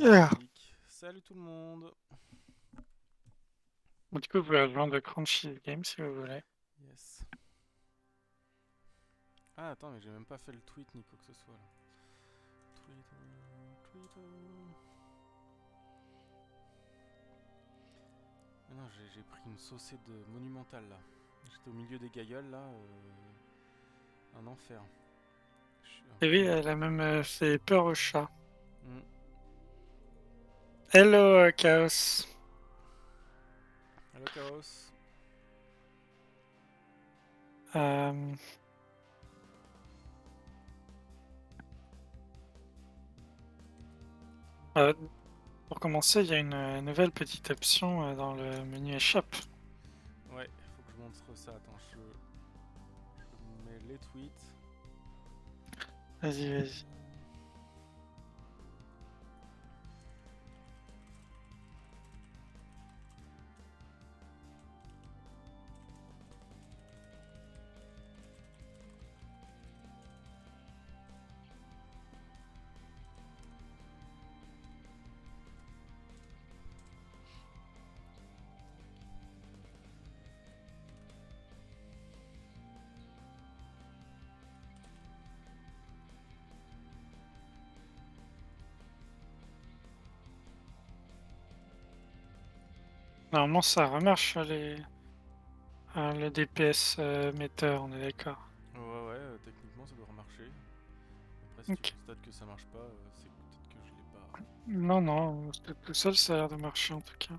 Yeah. Magnifique. Salut tout le monde. Bon, du coup, vous pouvez rejoindre Crunchy Game si vous voulez. Yes. Ah attends, mais j'ai même pas fait le tweet ni quoi que ce soit là. Twitter. Ah non, j'ai pris une saucée de monumentale là. J'étais au milieu des gailleuls là. Un enfer. Et oui, elle a même fait peur au chat. Hmm. Hello, Chaos. Hello Chaos. Euh, euh, pour commencer, il y a une nouvelle petite option dans le menu Shop. Ouais, faut que je montre ça. Attends, je mets les tweets. Vas-y, vas-y. Normalement, ça remarche le DPS meter, on est d'accord. Ouais, techniquement ça devrait marcher. Après, si tu Ok. constates que ça marche pas, c'est peut-être que je l'ai pas. Non, non, tout seul, ça a l'air de marcher en tout cas.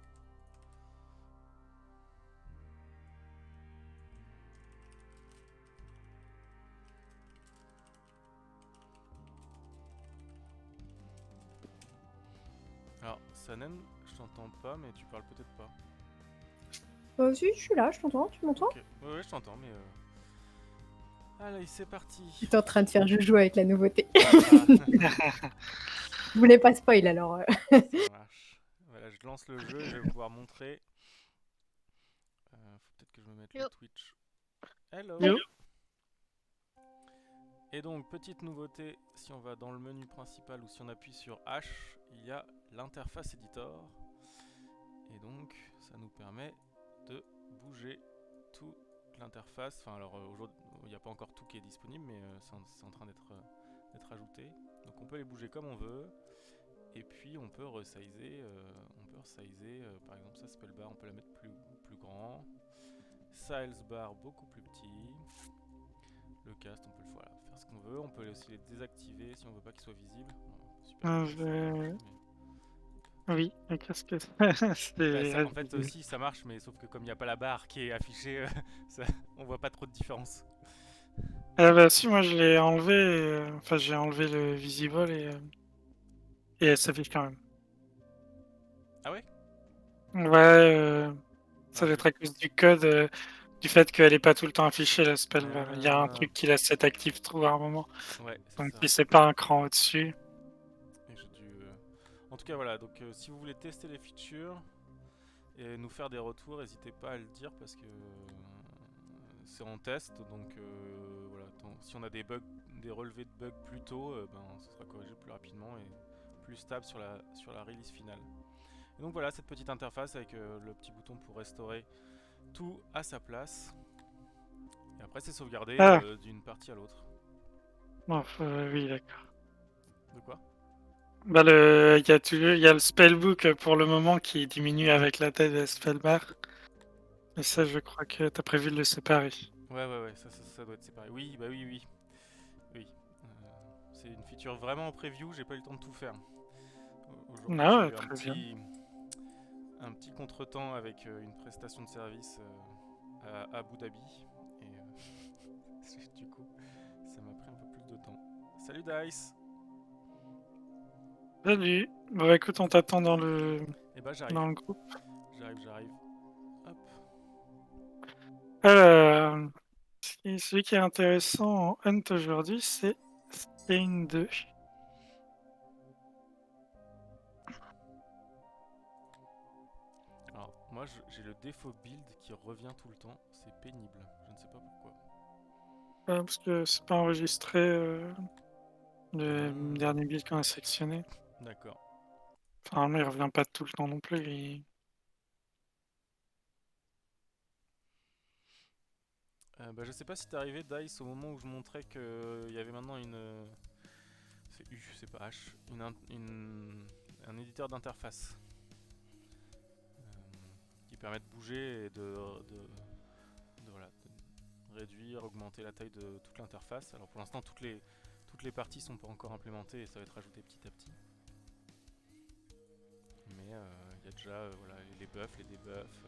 Alors, Sanen, je t'entends pas, mais tu parles peut-être pas. Si, je suis là, je t'entends, tu m'entends? Ok, ouais, je t'entends, mais. Allez, c'est parti. J'étais en train de faire joujou avec la nouveauté. Ah, Je voulais pas spoil alors. ça marche. Voilà, je lance le jeu et je vais pouvoir montrer. Faut peut-être que je me mette le Yo. Twitch. Hello. Yo. Et donc, petite nouveauté, si on va dans le menu principal ou si on appuie sur H, il y a l'interface editor. Et donc, ça nous permet de bouger toute l'interface. Enfin, alors aujourd'hui, il n'y a pas encore tout qui est disponible, mais c'est en train d'être ajouté. Donc, on peut les bouger comme on veut. Et puis, on peut resizer. Par exemple, ça spellbar, on peut la mettre plus grand. Siles bar beaucoup plus petit. Le cast, on peut voilà, faire ce qu'on veut. On peut aussi les désactiver si on veut pas qu'ils soient visibles. Bon, super dommage que ça marche plus, mais. Oui, mais qu'est-ce que Bah, c'est en fait aussi ça marche, mais sauf que comme il n'y a pas la barre qui est affichée, ça, on voit pas trop de différence. Ah bah si, moi je l'ai enlevé, enfin j'ai enlevé le visible et elle s'affiche quand même. Ah ouais. Ouais, ça Ah, doit être à cause du code, du fait qu'elle est pas tout le temps affichée la spellbar. Il y a un Ah, truc qui la set active trop à un moment, ouais, c'est donc ça. si c'est pas un cran au-dessus. Et j'ai dû. En tout cas voilà, donc si vous voulez tester les features et nous faire des retours, n'hésitez pas à le dire parce que c'est en test, donc voilà. Si on a des bugs, des relevés de bugs plus tôt, ben ça sera corrigé plus rapidement et plus stable sur la release finale. Et donc voilà cette petite interface avec le petit bouton pour restaurer tout à sa place. Et après c'est sauvegardé Ah, d'une partie à l'autre. bon, oui, d'accord. De quoi? Bah il y a le spellbook pour le moment qui diminue avec la taille de la spellbar. Et ça, Ouais. je crois que t'as prévu de le séparer. Ouais, ça doit être séparé. Oui, bah oui. Oui. C'est une feature vraiment en preview, j'ai pas eu le temps de tout faire. Aujourd'hui Ah j'ai ouais, eu très bien. un petit contretemps avec une prestation de service à Abu Dhabi. Et du coup, ça m'a pris un peu plus de temps. Salut Dice. Salut. Bon, bah, écoute, on t'attend Et bah j'arrive. dans le groupe. J'arrive. Hop. Alors, celui qui est intéressant en Hunt aujourd'hui, c'est Stain 2. Alors moi j'ai le défaut build qui revient tout le temps. C'est pénible. Je ne sais pas pourquoi. Parce que c'est pas enregistré le Ah, dernier build qu'on a sélectionné. d'accord. Enfin, il revient pas tout le temps non plus. Bah, je sais pas si t'es arrivé, Dice, au moment où je montrais qu'il y avait maintenant une. C'est U, c'est pas H. Un éditeur d'interface. Qui permet de bouger et voilà, de réduire, augmenter la taille de toute l'interface. Alors pour l'instant, toutes les parties sont pas encore implémentées et ça va être ajouté petit à petit. Mais il y a déjà voilà, les buffs, les debuffs.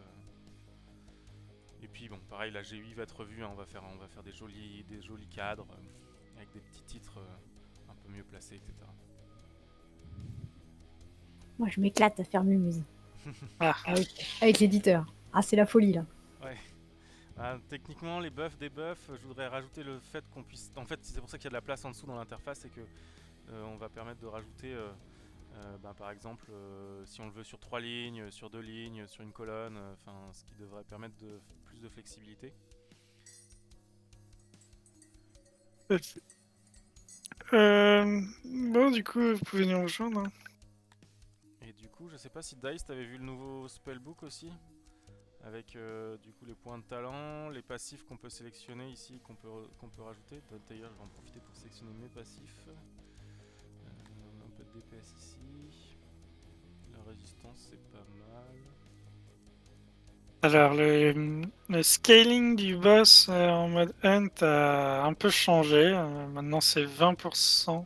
Et puis bon, pareil, la GUI va être revue, hein, on va faire des jolis cadres avec des petits titres un peu mieux placés, etc. Moi, je m'éclate à faire Mumuse. Ah, Avec l'éditeur. Ah, c'est la folie, là. Ouais. Techniquement, les buffs, debuffs, je voudrais rajouter le fait qu'on puisse. En fait, c'est pour ça qu'il y a de la place en dessous dans l'interface, c'est que on va permettre de rajouter, par exemple, si on le veut sur 3 lignes, sur 2 lignes, sur une colonne, ce qui devrait permettre de plus de flexibilité. bon, du coup, vous pouvez nous rejoindre. Hein. Et du coup, je sais pas si Dice t'avais vu le nouveau spellbook aussi, avec du coup les points de talent, les passifs qu'on peut sélectionner ici, qu'on peut rajouter. D'ailleurs, je vais en profiter pour sélectionner mes passifs. Un peu de DPS ici. La résistance, c'est pas mal. Alors, le scaling du boss en mode Hunt a un peu changé. Maintenant, c'est 20%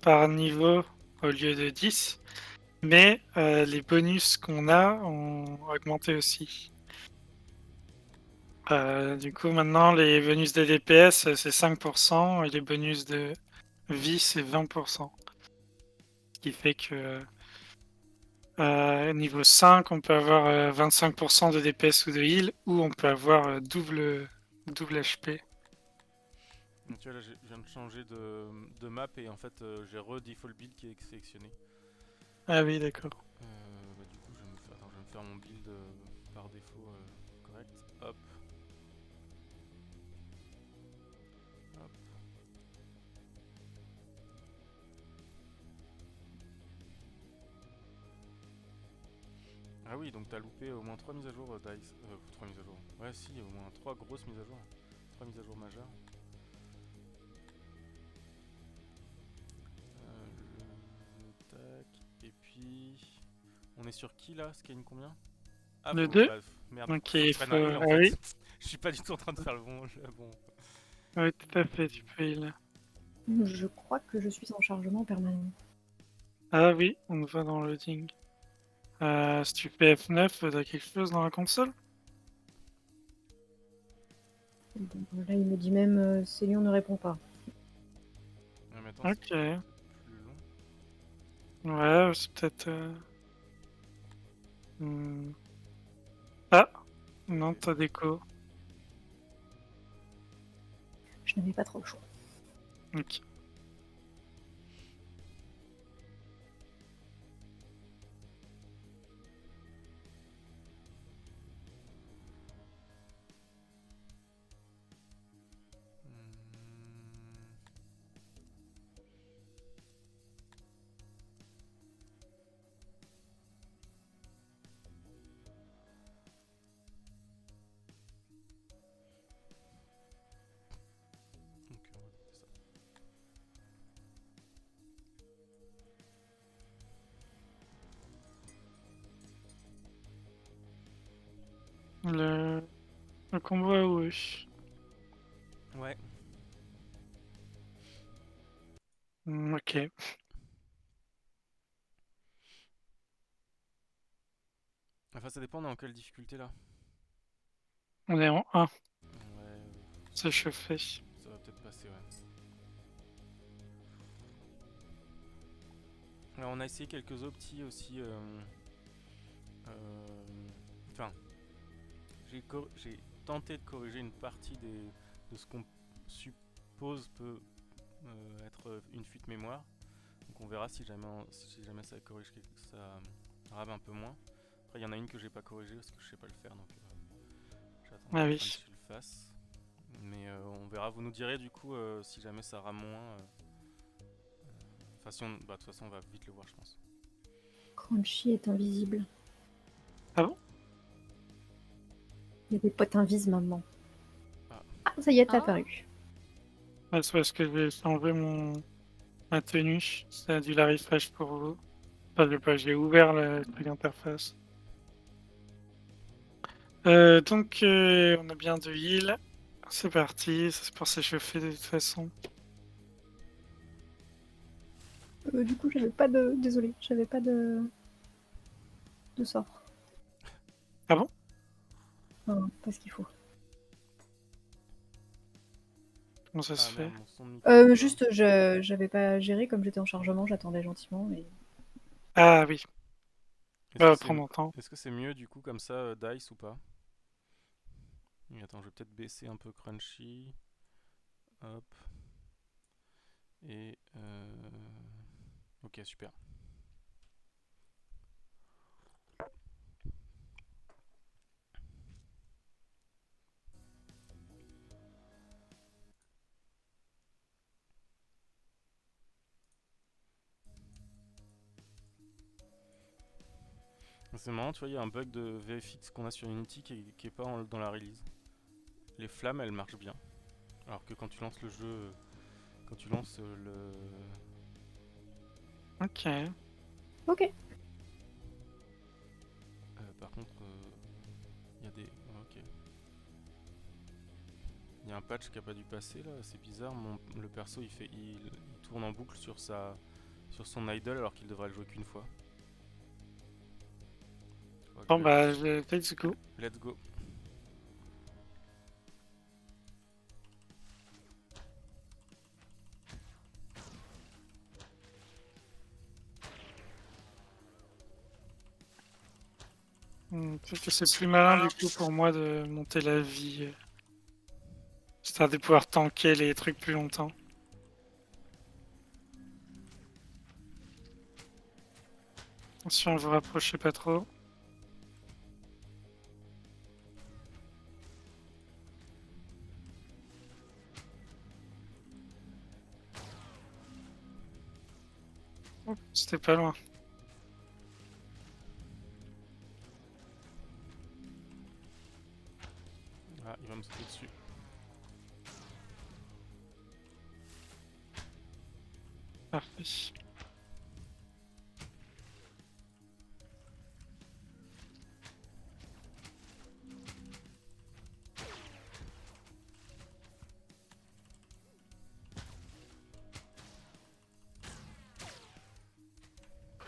par niveau au lieu de 10. Mais les bonus qu'on a ont augmenté aussi. Du coup, maintenant, les bonus de DPS, c'est 5%, et les bonus de vie, c'est 20%. Ce qui fait que niveau 5, on peut avoir 25% de DPS ou de heal, ou on peut avoir double HP. Donc tu vois, là, je viens de changer de map et en fait, j'ai re-default build qui est sélectionné. Ah oui, d'accord. Du coup, je vais me faire mon build par défaut correct. Hop. Hop. Ah oui, donc t'as loupé au moins 3 mises à jour, Dice. 3 mises à jour. Ouais, si, au moins 3 grosses mises à jour. 3 mises à jour majeures. Tac. Et puis. On est sur qui là? Scaling combien? Ah, Le faut. 2. Bah, merde, Donc faut que il je prenne faut... un heal en Ah oui, fait. Je suis pas du tout en train de faire le bon. Bon. oui, tout à fait, tu peux heal. Je crois que je suis en chargement permanent. Ah oui, on va dans le loading. Si tu fais F9, t'as quelque chose dans la console? Bon, là, il me dit même Célion ne répond pas. Ouais, mais attends, Ok. c'est plus long. Ouais, c'est peut-être... Ah, non, Ok. t'as déco. Je n'avais pas trop le choix. Ok. Ok, on va tester ça. Le, le combo à Wush. Ouais. Ok. Enfin, ça dépend dans quelle difficulté là. On est en 1. Ouais, C'est chauffé. ça va peut-être passer, ouais. Alors, on a essayé quelques optis aussi. Enfin, j'ai tenté de corriger une partie de ce qu'on suppose peut être une fuite mémoire. Donc on verra si jamais ça corrige ça rame un peu moins. Après il y en a une que j'ai pas corrigée parce que je sais pas le faire, donc j'attends Ah que oui. Frenchy le fasse. Mais on verra, vous nous direz du coup si jamais ça rame moins. Enfin si on... Bah de toute façon on va vite le voir je pense. Crunchy est invisible. Ah bon? Il y a des potes invises maintenant. Ah. Ah, ça y est, t'es Ah. apparu. Ouais, c'est parce que j'ai changé ma tenue. Ça a dû la refresh pour vous. Enfin, j'ai ouvert le truc interface. Donc, on a bien 2 heals. C'est parti, ça c'est pour s'échauffer de toute façon. Du coup, j'avais pas de. Désolée, j'avais pas de sort. Ah bon? Enfin, pas ce qu'il faut. Comment ça se Ah fait? merde, mon son de micro. est pas- Juste, j'avais pas géré comme j'étais en chargement, j'attendais gentiment. Et... Ah oui, Est-ce on que va c'est prendre mon temps. est-ce que c'est mieux du coup comme ça, Dice ou pas? Oui, attends, je vais peut-être baisser un peu Crunchy. Hop. Et ok, super. C'est marrant, tu vois, il y a un bug de VFX qu'on a sur Unity qui est pas dans la release. Les flammes, elles marchent bien. Alors que quand tu lances le jeu, quand tu lances Ok. Ok. par contre, il y a des... ouais, ok. Il y a un patch qui a pas dû passer là, c'est bizarre. Le perso il tourne en boucle sur son idle alors qu'il devrait le jouer qu'une fois. Faudra que Bon je bah, vérifie. let's go. Let's go. Peut-être que c'est plus malin du coup pour moi de monter la vie. Histoire de pouvoir tanker les trucs plus longtemps. Attention, vous rapprochez pas trop. Oh, c'était pas loin. Ah, il va me sauter dessus. Parfait.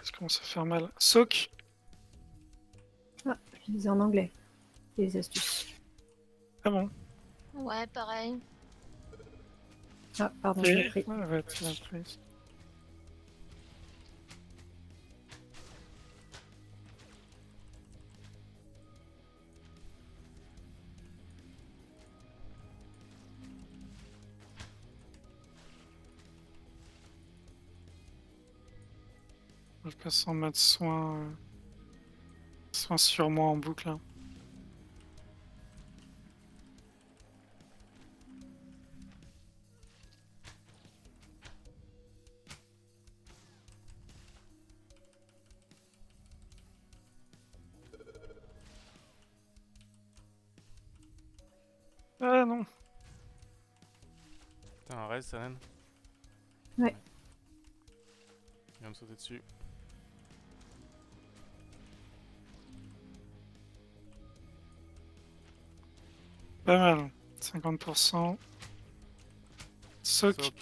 Ça commence à faire mal. Soak. Ah, je disais en anglais. Les astuces. Ah bon. Ouais, pareil. Ah, pardon, Ok. j'ai pris. Ouais, tu l'as pris. Je passe en mode soin. Soin sur moi en boucle. Hein. Ah non. T'as un raise, Sanen? Ouais. Il va me sauter dessus. Pas mal. 50%. Soak. Soak.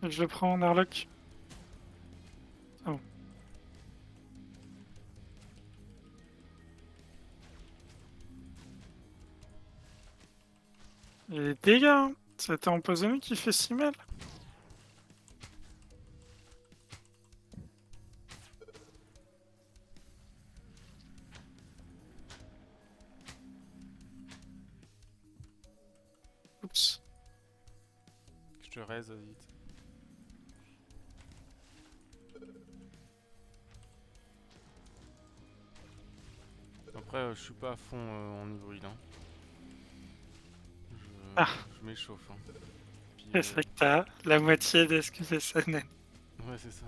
Je le prends en airlock. Ah bon. Et les dégâts, hein. C'était empoisonné qui fait si mal. Oups. Je te raise vite. Après, je suis pas à fond en niveau heal. Hein. Ah. Je m'échauffe. Hein. Puis C'est vrai que t'as la moitié de ce que fait Sanen. Ouais, c'est ça.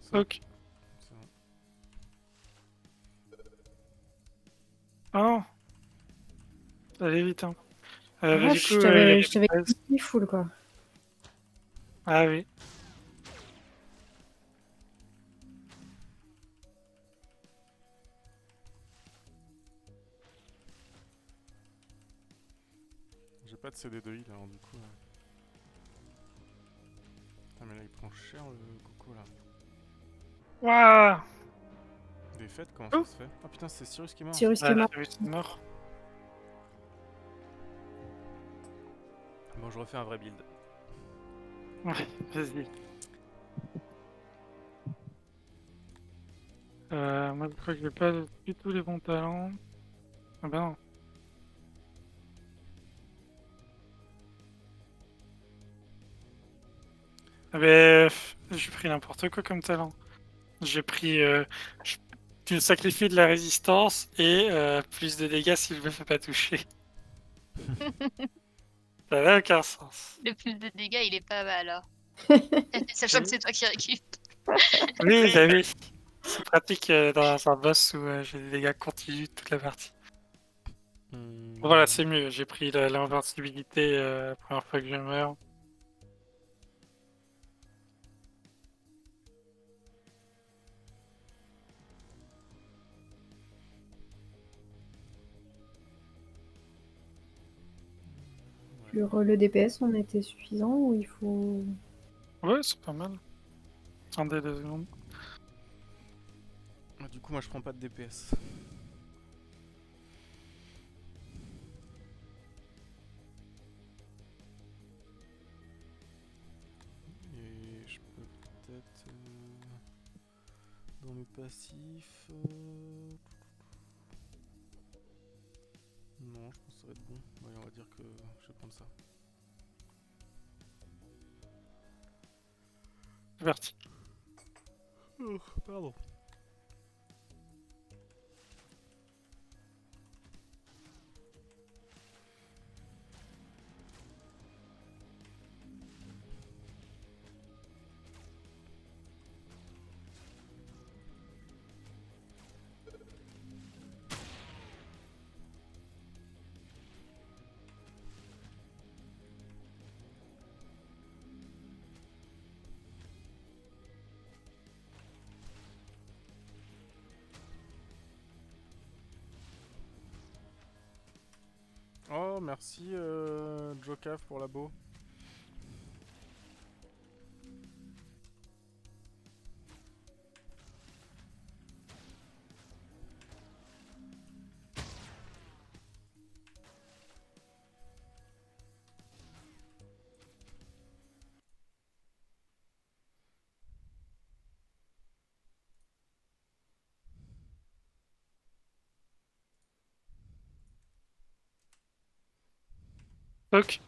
C'est bon, Ok. c'est bon. Oh, ça allait vite, hein. Bah, Ah, du coup, je il y a t'avais les je t'avais bases. dit full, quoi. Ah oui. J'ai pas de CD de heal, alors du coup. Putain, mais là il prend cher le coco là. Waouh. Défaite, comment Oh. ça se fait? Ah putain, c'est Cyrus qui est mort. Cyrus qui est Ah, mort. oui, c'est mort. Bon, je refais un vrai build. Ouais, vas-y. Moi, je crois que j'ai pas du tout les bons talents. Ah bah non. Ah bah, j'ai pris n'importe quoi comme talent. J'ai pris je- tu sacrifies de la résistance et plus de dégâts si je me fais pas toucher. Ça n'a aucun sens. Le plus de dégâts, il est pas mal. Hein. Sachant que Oui, c'est toi qui récupères. oui, bah oui. C'est pratique dans un boss où j'ai des dégâts continus toute la partie. Bon, voilà, c'est mieux. J'ai pris l'invincibilité la première fois que je meurs. Sur le DPS, on était suffisant ou il faut... Ouais, c'est pas mal. Attendez 2 secondes. Ah, du coup, moi je prends pas de DPS. Et je peux peut-être. Dans mes passifs. Non, je pense que ça va être bon. Ouais, on va dire que je vais prendre ça. C'est parti. Oh, pardon. Oh, merci Jokav pour la beau. Ok.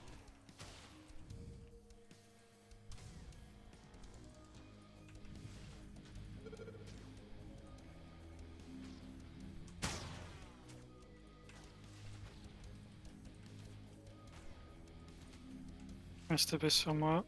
Il se tapait sur moi.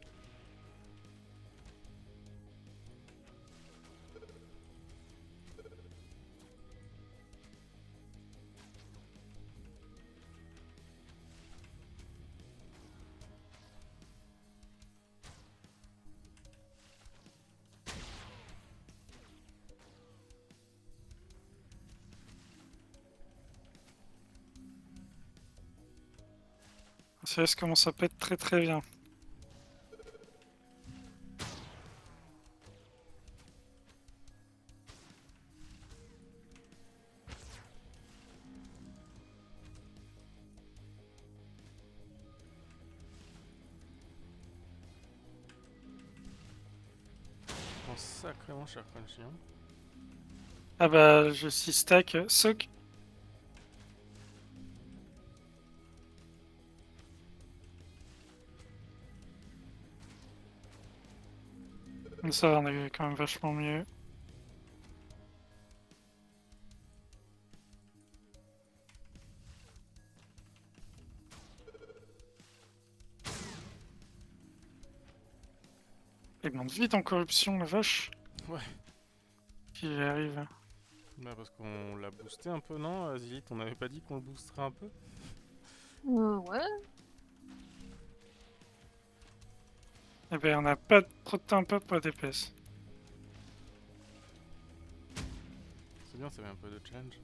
CS commence à pas être très très bien. Je prends sacrément cher Crunchy. Hein. Ah bah, je suis stack. Soak. Mais ça, on a eu quand même vachement mieux. Il monte vite en corruption, la vache. Ouais. Qui y arrive. Bah parce qu'on l'a boosté un peu, non Zilith, on n'avait pas dit qu'on le boosterait un peu? Ouais. Eh ben, on n'a pas trop de temps pour DPS. C'est bien, ça met un peu de challenge.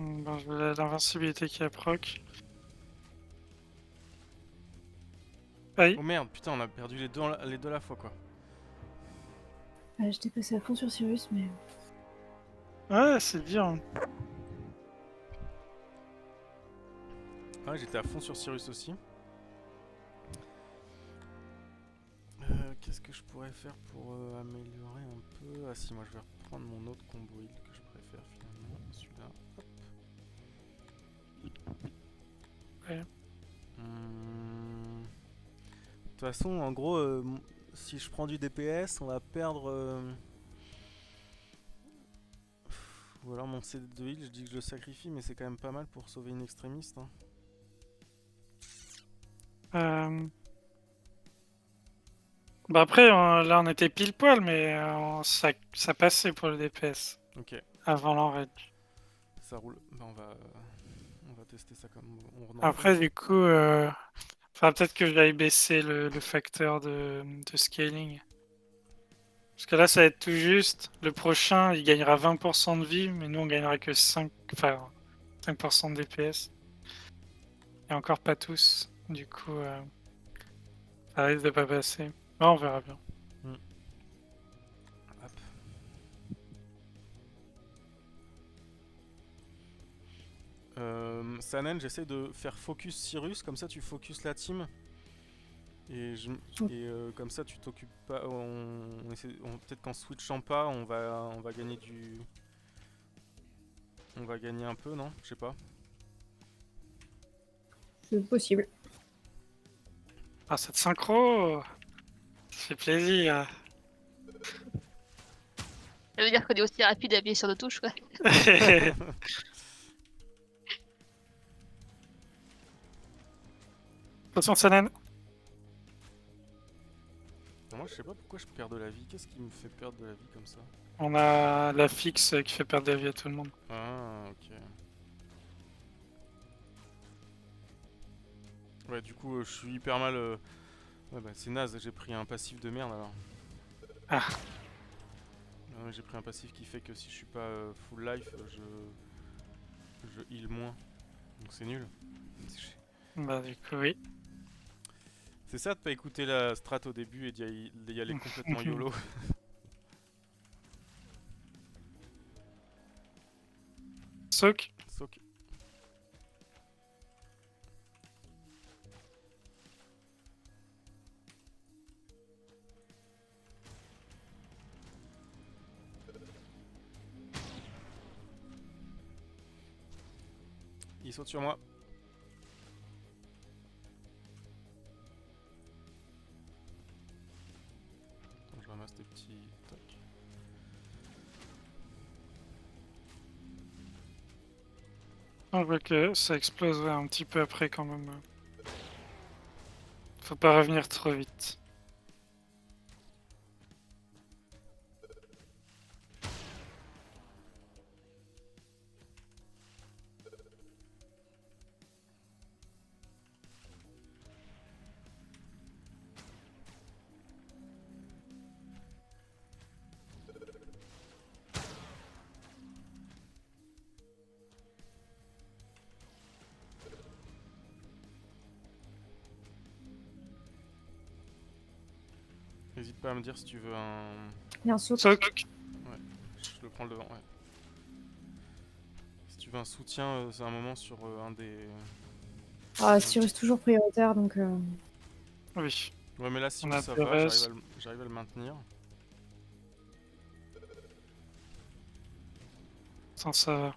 Bon, je veux l'invincibilité qui a proc. Aïe. Oh merde, putain, on a perdu les deux à la fois, quoi. J'étais passé à fond sur Cyrus, mais Ouais, c'est bien. Ouais, j'étais à fond sur Cyrus aussi. Qu'est-ce que je pourrais faire pour améliorer un peu? Ah si, moi je vais reprendre mon autre combo heal que je préfère finalement. Celui-là. Hop. Ouais. De toute façon, en gros, si je prends du DPS, on va perdre... Ou alors mon CD de heal, je dis que je le sacrifie, mais c'est quand même pas mal pour sauver une extrémiste. Hein. Bah après, là on était pile poil, mais ça passait pour le DPS. Ok, Avant l'enraid. ça roule. Bah, on va tester ça comme on Après, du coup, faudra peut-être que j'aille baisser le facteur de scaling. Parce que là, ça va être tout juste. Le prochain, il gagnera 20% de vie, mais nous, on gagnera que 5% de DPS. Et encore pas tous. Du coup, ça risque de pas passer. Mais on verra bien. Hop. Sanen, j'essaie de faire focus Cyrus, comme ça tu focus la team. Et, comme ça tu t'occupes pas. Peut-être qu'en switchant pas, on va gagner du. On va gagner un peu, non? Je sais pas. c'est possible. Ah, cette synchro, ça fait plaisir. Ça veut dire qu'on est aussi rapide à appuyer sur nos touches, quoi. Attention, Sanen. Moi je sais pas pourquoi je perds de la vie. Qu'est-ce qui me fait perdre de la vie comme ça? On a la fixe qui fait perdre la vie à tout le monde. Ah, ok. Ouais, du coup, je suis hyper mal. Ouais, bah c'est naze, j'ai pris un passif de merde alors. Ah. J'ai pris un passif qui fait que si je suis pas full life, je heal moins. Donc c'est nul. Bah, du coup, oui. C'est ça de pas écouter la strat au début et d'y aller complètement YOLO. Soak. Soak. Il saute sur moi. Attends, je ramasse des petits tocs. On voit que ça explose un petit peu après quand même. Faut pas revenir trop vite. N'hésite pas à me dire si tu veux un. Il y a un saut. Soak. Je le prends le devant, ouais. Si tu veux un soutien, c'est un moment sur un des. Ah, Cyrus toujours prioritaire, donc... Oui. Ouais, mais là, On Cyrus, a ça deux va, restes. j'arrive à le maintenir. Ça va.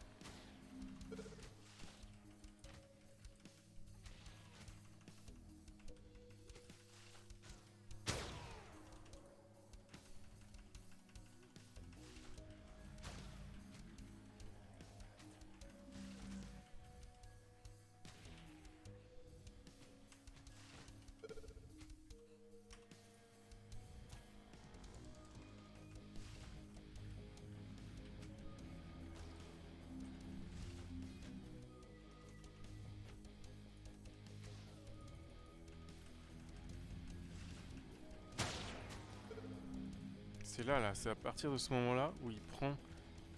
C'est là, c'est à partir de ce moment-là où il prend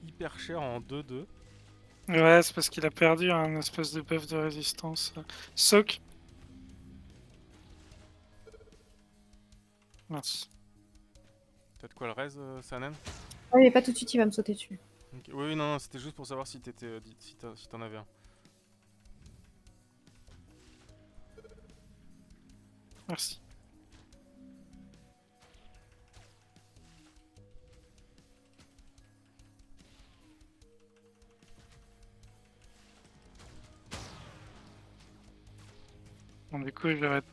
hyper cher en 2-2. Ouais, c'est parce qu'il a perdu un espèce de buff de résistance. Soak. Mince. T'as de quoi le raise, Sanen? Ah, mais pas tout de suite, il va me sauter dessus. Ok. Oui, non, c'était juste pour savoir si t'étais, si t'en avais un. Merci. Bon, du coup, je vais être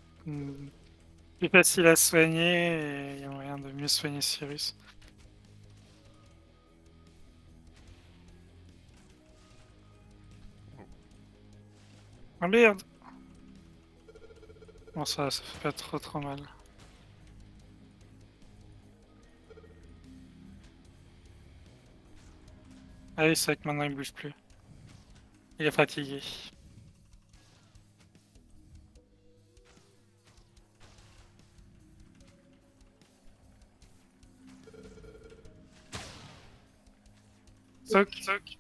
plus facile à soigner et il y a moyen de mieux soigner Cyrus. Ah merde! Bon, ça fait pas trop mal. Ah oui, c'est vrai que maintenant il bouge plus. Il est fatigué. Soak.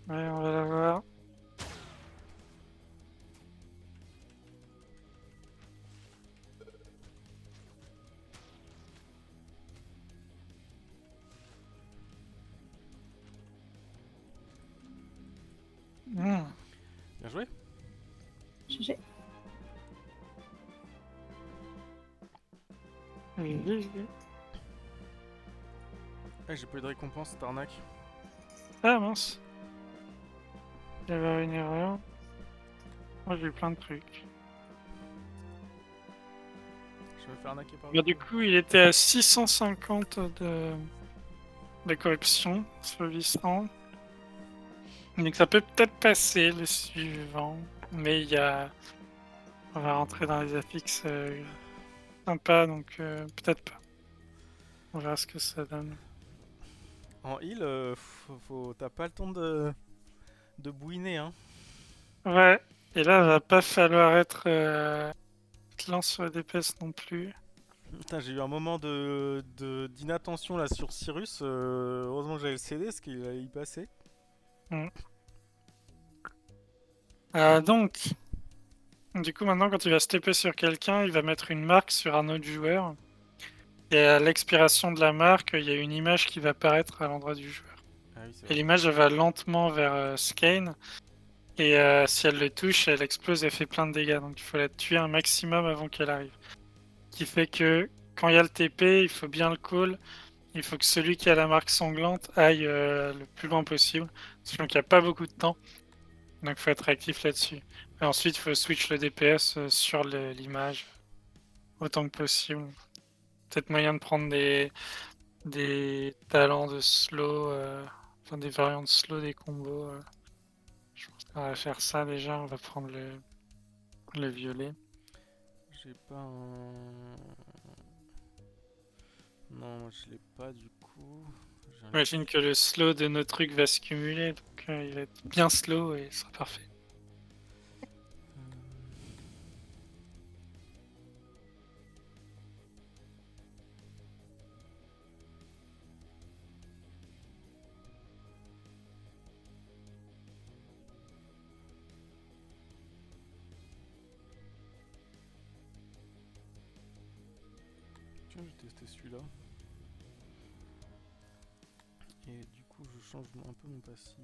Ouais, on va la voir. Hmm. Bien joué. GG. Ah, j'ai pas eu de récompense, t'arnaque. Ah mince. Il y avait une erreur. Moi j'ai eu plein de trucs. Je vais me faire arnaquer par le Bah, du coup. coup, il était à 650 de corruption sur 800. Donc ça peut peut-être passer le suivant. Mais il y a. On va rentrer dans les affixes sympas, donc peut-être pas. On verra ce que ça donne. En heal, t'as pas le temps de bouiner, hein. Ouais, et là, va pas falloir être lent sur les DPS non plus. Putain, j'ai eu un moment d'inattention là sur Cyrus. Heureusement que j'avais le CD, parce qu'il allait y passer. Mm. Donc, du coup, maintenant, quand il va se TP sur quelqu'un, il va mettre une marque sur un autre joueur. Et à l'expiration de la marque, il y a une image qui va apparaître à l'endroit du joueur. Ah oui, c'est Et vrai. l'image, elle va lentement vers Skane. Et si elle le touche, elle explose et fait plein de dégâts. Donc il faut la tuer un maximum avant qu'elle arrive. Ce qui fait que quand il y a le TP, il faut bien le call. Il faut que celui qui a la marque sanglante aille le plus loin possible. Sachant qu'il n'y a pas beaucoup de temps. Donc il faut être actif là-dessus. Et ensuite, il faut switch le DPS sur l'image autant que possible. Peut-être moyen de prendre des talents de slow, enfin des variantes slow des combos. Je pense qu'on va faire ça déjà. On va prendre le violet. J'ai pas un. Non, moi je l'ai pas du coup. J'ai un J'imagine que le slow de nos trucs va se cumuler, donc il va être bien slow et ce sera parfait. tester celui-là. Et du coup, je change un peu mon passif.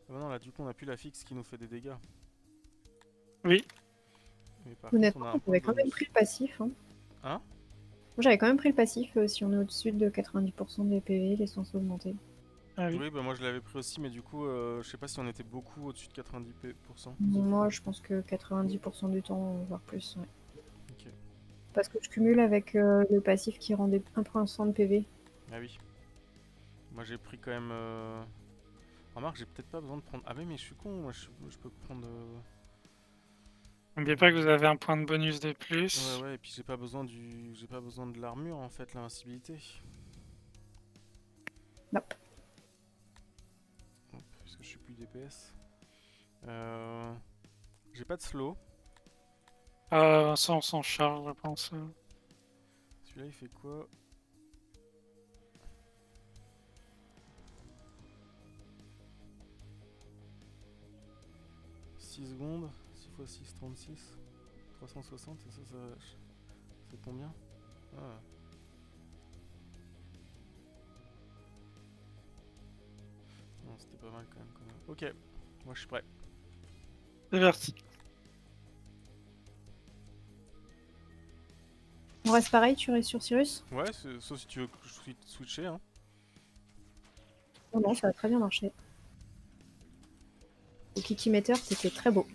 Ah bah non, là du coup on a plus la fixe qui nous fait des dégâts. Oui. Mais par contre on Honnêtement, a un on point avait de quand même bonus. pris le passif. Hein. Hein? Moi, j'avais quand même pris le passif si on est au-dessus de 90% des PV, les chances augmenter. Ah oui. Oui, bah moi je l'avais pris aussi, mais du coup je sais pas si on était beaucoup au-dessus de 90%. Moi, je pense que 90% du temps, voire plus. Ouais. Ok. Parce que je cumule avec le passif qui rendait 1% de PV. Ah oui. Moi j'ai pris quand même... Remarque, j'ai peut-être pas besoin de prendre... Ah oui mais je suis con, moi je peux prendre... N'oubliez pas que vous avez un point de bonus de Ouais plus. ouais, et puis j'ai pas besoin de l'armure en fait, l'invincibilité. Nope. Hop, parce que je suis plus DPS. J'ai pas de slow. Ça, on s'en charge, je pense. Celui-là il fait quoi? « 6 secondes, 6 x 6, 36, 360, et ça c'est combien? Ah. Non, c'était pas mal quand même. Ok, moi je suis prêt. C'est parti. On reste pareil, tu restes sur Cyrus? Ouais, sauf si tu veux que je switcher, hein. Non, non, ça va très bien marcher. Le Kikimeter, c'était très beau.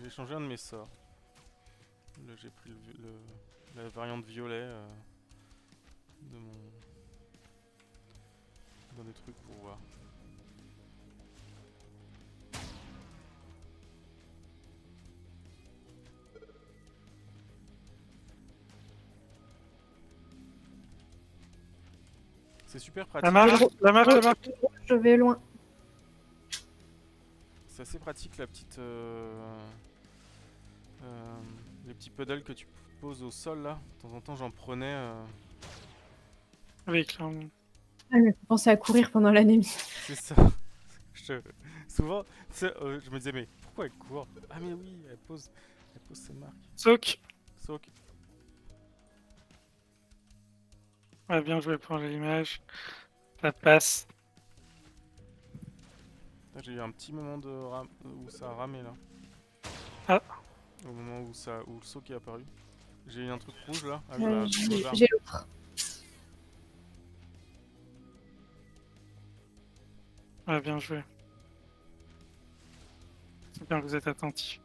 J'ai changé un de mes sorts. Là j'ai pris la variante violet de mon... dans des trucs pour voir. C'est super La pratique. marque, la marque, la marque. Je vais loin. C'est assez pratique la petite... les petits puddles que tu poses au sol là. De temps en temps j'en prenais... Oui, clairement. Ah, mais faut penser à courir pendant l'anémie. C'est ça. Souvent, tu sais, je me disais, mais pourquoi elle court? Ah, mais oui, elle pose ses marques. Soak. Soak. Ouais, bien joué pour l'image. Ça passe. Là, j'ai eu un petit moment où ça a ramé là. Ah. Au moment où le soak est apparu. J'ai eu un truc rouge là. Ah oui, bah, J'ai l'autre. Ouais, bien joué. C'est bien que vous êtes attentifs.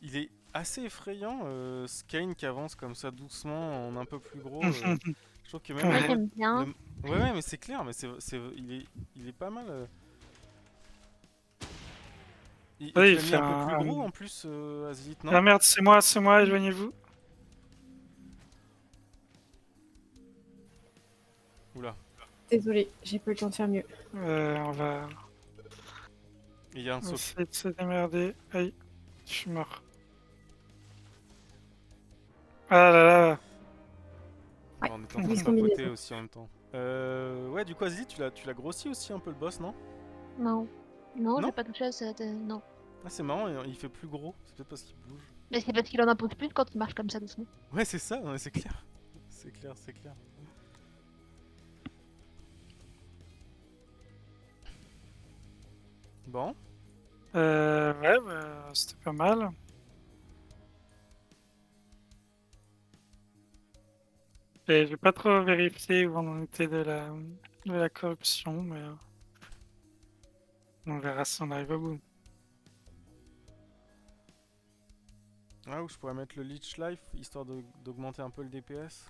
il est assez effrayant, Skane qui avance comme ça doucement en un peu plus gros. Je trouve que même Moi Ouais. j'aime bien. Ouais, mais c'est clair, mais il est pas mal. Oui, Tu il l'as mis fait un peu plus un- gros en plus, Azilith, non? Ah merde, c'est moi, éloignez-vous. Oula. Désolée, j'ai pas eu le temps de faire mieux. On va Il y a un soak. essayer de se démerder. Aïe, je suis mort. Ah là là. Ouais, On était en train de Vice papoter combinaison. aussi en même temps. Ouais, du coup, Azilith, tu l'as grossi aussi un peu le boss, non? Non. Non, Non j'ai pas touché à cette. Non. Ah, c'est marrant, il fait plus gros. C'est peut-être parce qu'il bouge. Mais c'est parce qu'il en impose plus quand il marche comme ça doucement. Ouais, c'est ça, non, mais c'est clair. C'est clair, c'est clair. Bon. Ouais, bah, c'était pas mal. Et j'ai pas trop vérifié où on en était de la corruption, mais on verra si on arrive au bout. Ah, où je pourrais mettre le Leech Life, histoire d'augmenter un peu le DPS.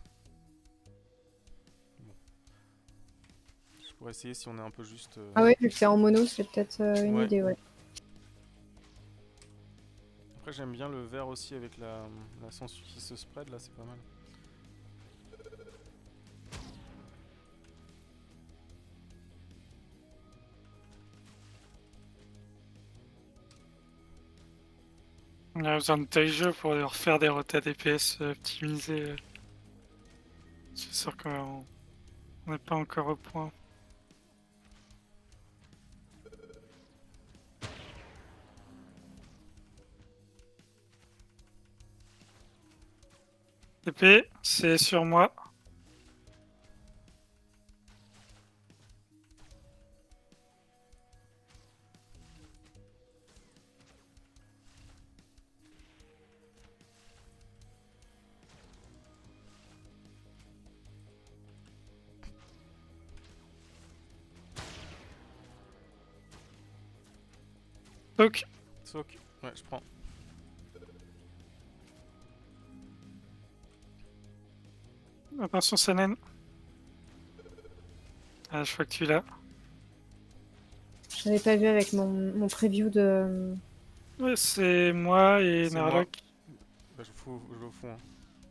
Bon. Je pourrais essayer si on est un peu juste... Ah ouais, vu que c'est en mono, c'est peut-être une Ouais. idée, ouais. Après j'aime bien le vert aussi avec la sensu qui se spread là, c'est pas mal. On a besoin de taille jeu pour leur faire des rotas DPS optimisés. C'est sûr qu'on n'est pas encore au point. TP, c'est sur moi. Donc, Soak, ouais, je prends. attention Sanen. Ah, je crois que tu l'as. Je n'avais pas vu avec mon preview de. Ouais, c'est moi et C'est moi. Narlock. Bah, je vais au fond. Hein.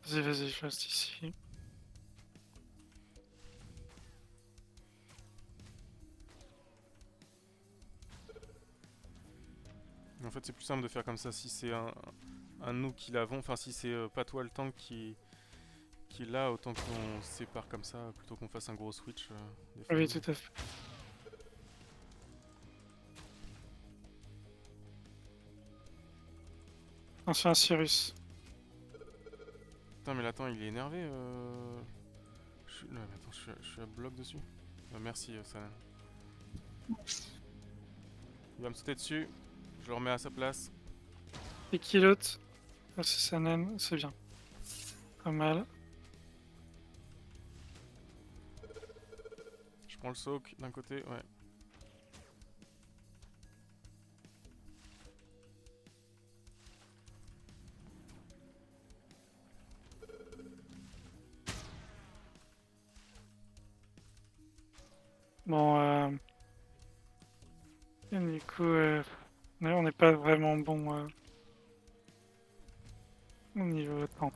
Vas-y, je reste ici. En fait, c'est plus simple de faire comme ça si c'est un nous qui l'avons. Enfin, si c'est pas toi le tank qui l'a, autant qu'on se sépare comme ça plutôt qu'on fasse un gros switch. Des fois, Oui, tout à fait. Attention à Cyrus. Putain, mais là, attends, il est énervé. Non, mais attends, je suis à bloc dessus. Merci, Sanan. Il va me sauter dessus. Je le remets à sa place. Et qui l'autre? Ah, c'est Sanen, c'est bien. Pas mal. Je prends le soak d'un côté, ouais. Bon, et du coup, on n'est pas vraiment bon au niveau temps.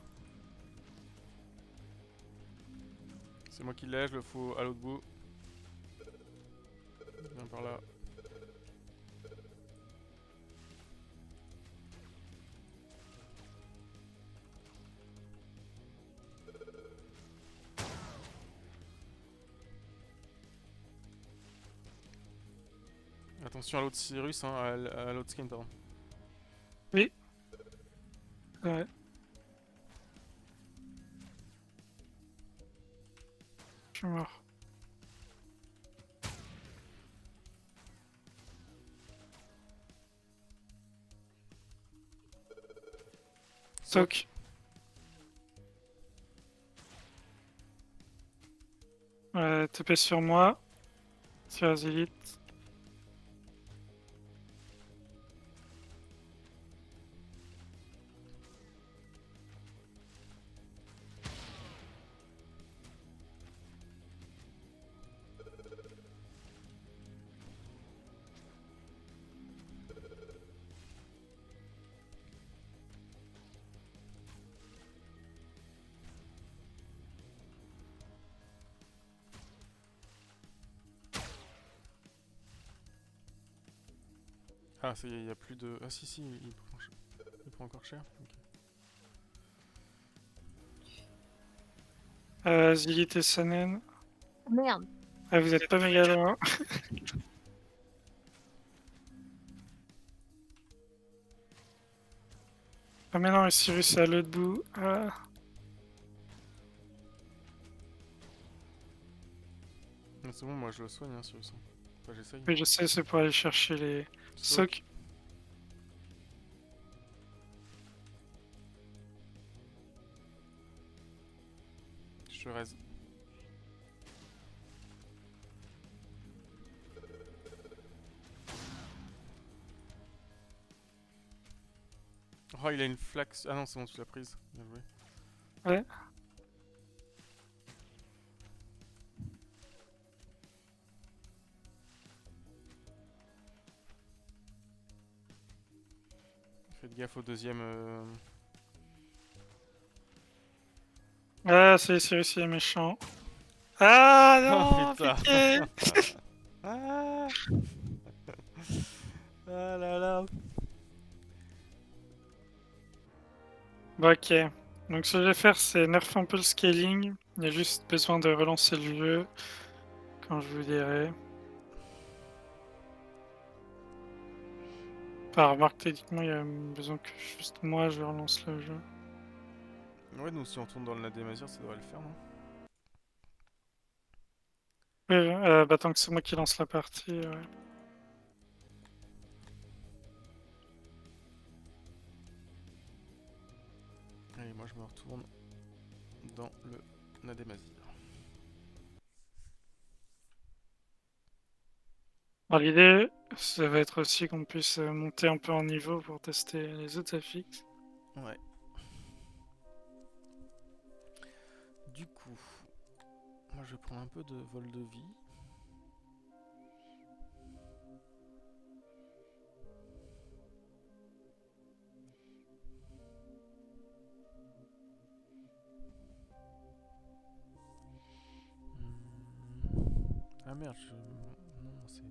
C'est moi qui l'ai, je le fous à l'autre bout. Viens par là. Attention à l'autre Cyrus, hein, à l'autre skin, pardon. Oui. Ouais. Je suis mort. Soak. TP sur moi. Sur Azilith. Ah, ça y est, il n'y a plus de. Ah, si, il prend encore cher. Ok. Azilith et Sanen. Merde. Ah, vous êtes pas méga loin. Ah, mais non, mais Cyrus est à l'autre bout. Ah. Ah, c'est bon, moi je le soigne, hein, Cyrus. Enfin, j'essaye. Oui, je sais, c'est pour aller chercher les Soak. socs. Je raise. Oh, il a une flaque. Ah non, c'est bon, tu l'as prise. Bien joué. Ouais. Faites gaffe au deuxième. Ah, c'est aussi méchant. Ah Oh non, putain. pitié. Ah. Ah là là. Bon, ok. Donc ce que je vais faire, c'est nerf un peu le scaling. Il y a juste besoin de relancer le jeu quand je vous dirai. Enfin, remarque, techniquement, il y a besoin que juste moi je relance le jeu. Ouais, nous si on tourne dans le Nademazir, ça devrait le faire, non? Oui, bah tant que c'est moi qui lance la partie, ouais. Allez, moi je me retourne dans le Nademazir. Bon, l'idée, ça va être aussi qu'on puisse monter un peu en niveau pour tester les autres affixes. Ouais. Du coup, moi je vais prendre un peu de vol de vie. Ah merde, je... Non, c'est...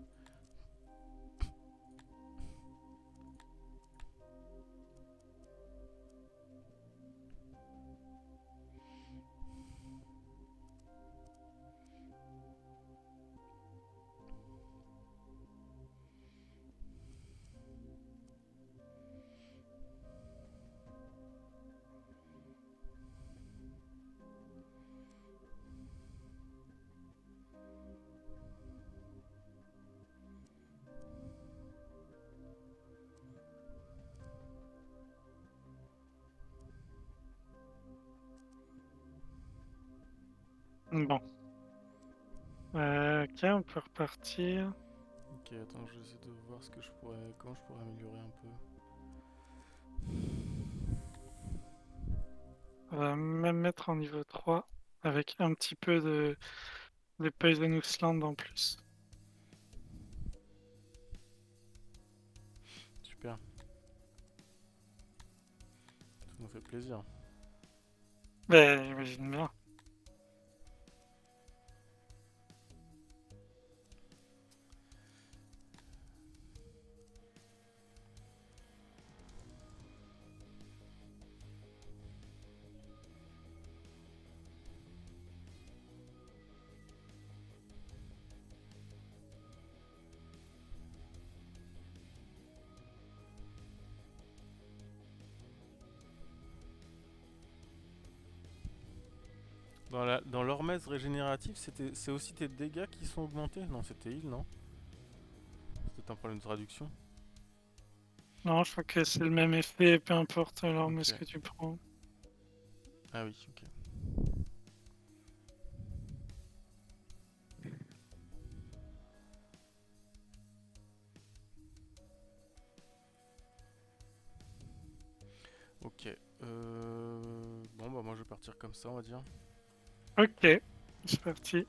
Bon. Ok, on peut repartir. Ok, attends, je vais essayer de voir ce que je pourrais... Comment je pourrais améliorer un peu. On va même mettre en niveau 3 avec un petit peu de Poisonous Land en plus. Super. Ça nous fait plaisir. Ben, j'imagine bien. Dans l'hormèse régénérative, c'est aussi tes dégâts qui sont augmentés? Non, c'était heal, non? C'est un problème de traduction. Non, je crois que c'est le même effet, peu importe l'arme ce Ok. que tu prends. Ah oui, ok. Ok. Bon, bah moi je vais partir comme ça, on va dire. Ok, c'est parti.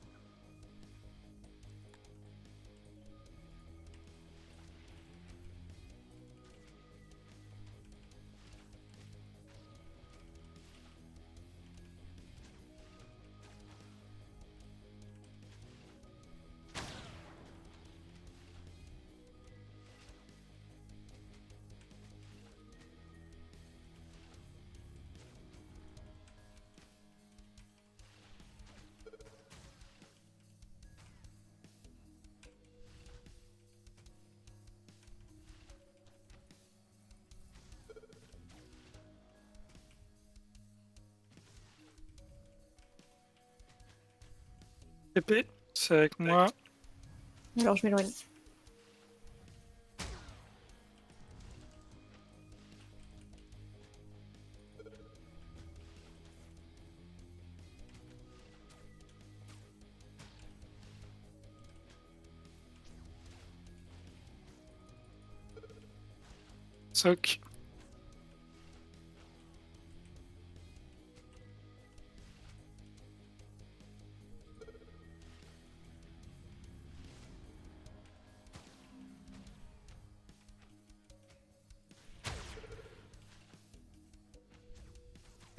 Épée, c'est avec moi. Alors je m'éloigne. Soc.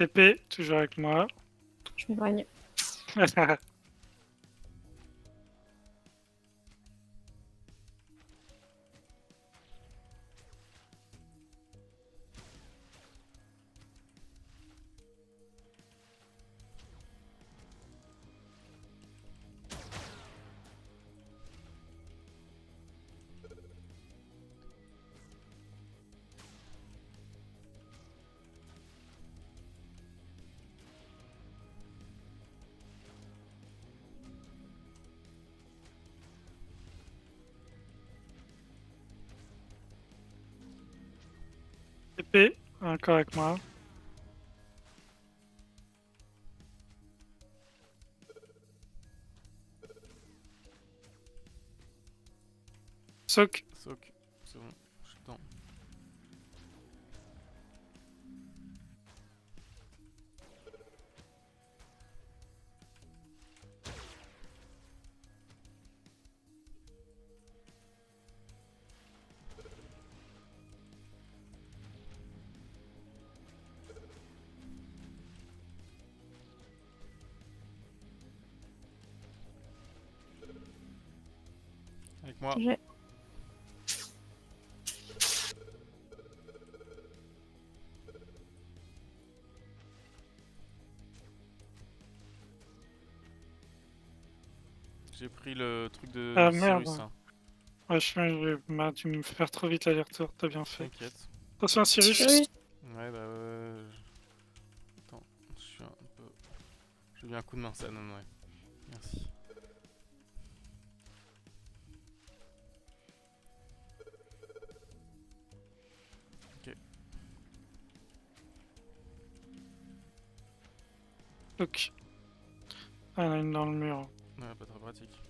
TP, toujours avec moi. Je m'éloigne. TP, encore avec moi. Soak, Soak, c'est bon, je suis dedans. Avec moi. J'ai. J'ai pris le truc de Ah, Cyrus. merde. Hein. Ouais, tu me fais faire trop vite l'aller-retour, t'as bien fait. T'inquiète. Attention à Cyrus. Cyrus. Ouais, bah attends, je suis un peu... J'ai eu un coup de main, ça non, ouais. Merci. Ok. Soak. Ah, il y en a une dans le mur. Ouais, pas très pratique.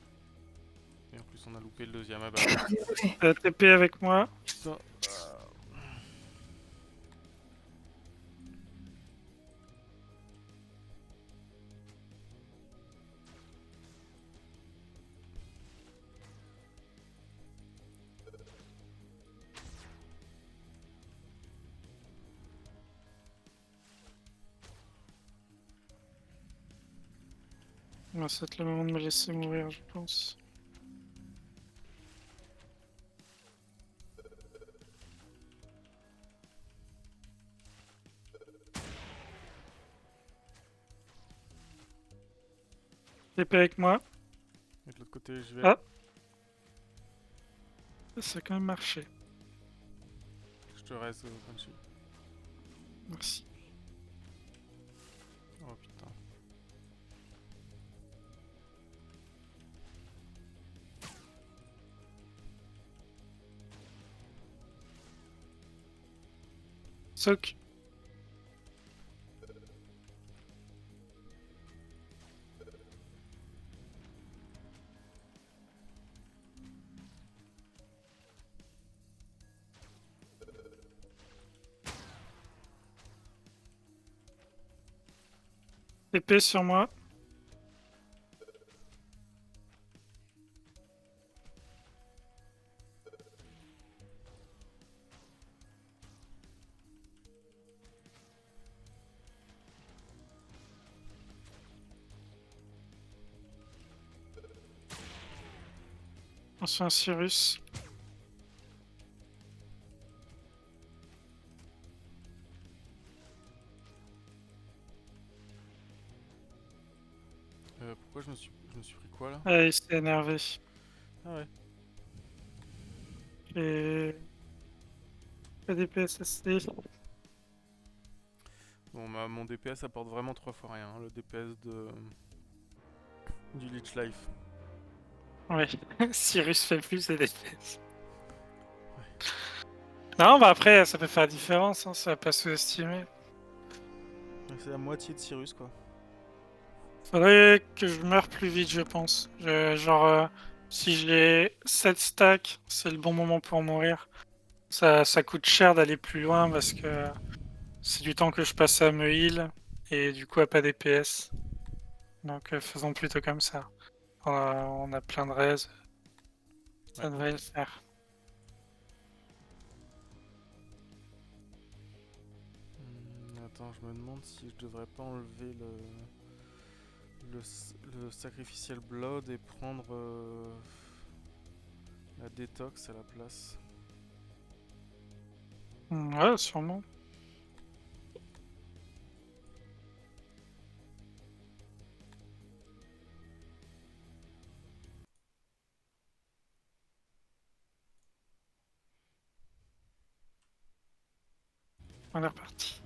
Et en plus, on a loupé le deuxième. Ah bah. TP avec moi. Putain. Ouais, ça va être le moment de me laisser mourir, je pense. TP avec moi. Et de l'autre côté, je vais. Ah. Ça a quand même marché. Je te reste Punchy. Merci. Oh putain. Soak. TP sur moi. Attention à Cyrus. Pourquoi je me suis pris quoi là? Ah, il s'est énervé. Ah ouais. Et... Pas DPS SSD. Bon, mon DPS apporte vraiment 3 fois rien. Hein, le DPS du Leech Life. Ouais, Cyrus fait plus de DPS. Non, bah après, ça peut faire la différence, hein, ça va pas sous-estimer. C'est la moitié de Cyrus quoi. Faudrait que je meure plus vite, je pense. Si j'ai 7 stacks, c'est le bon moment pour mourir. Ça coûte cher d'aller plus loin parce que c'est du temps que je passe à me heal et du coup à pas DPS. Donc faisons plutôt comme ça. On a plein de res, ça Ouais, devrait ok. le faire. Attends, je me demande si je devrais pas enlever le Sacrificial Blood et prendre la détox à la place. Ouais, sûrement. On est reparti.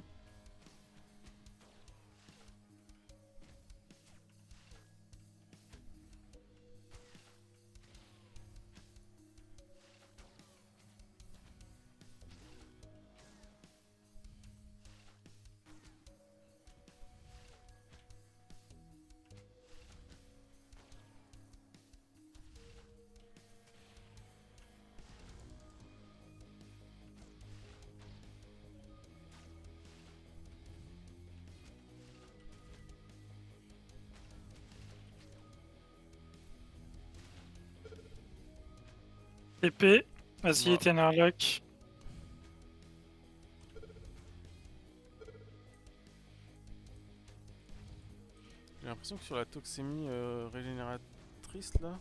Épée. Vas-y, Moi. Tenarlock. J'ai l'impression que sur la toxémie régénératrice là,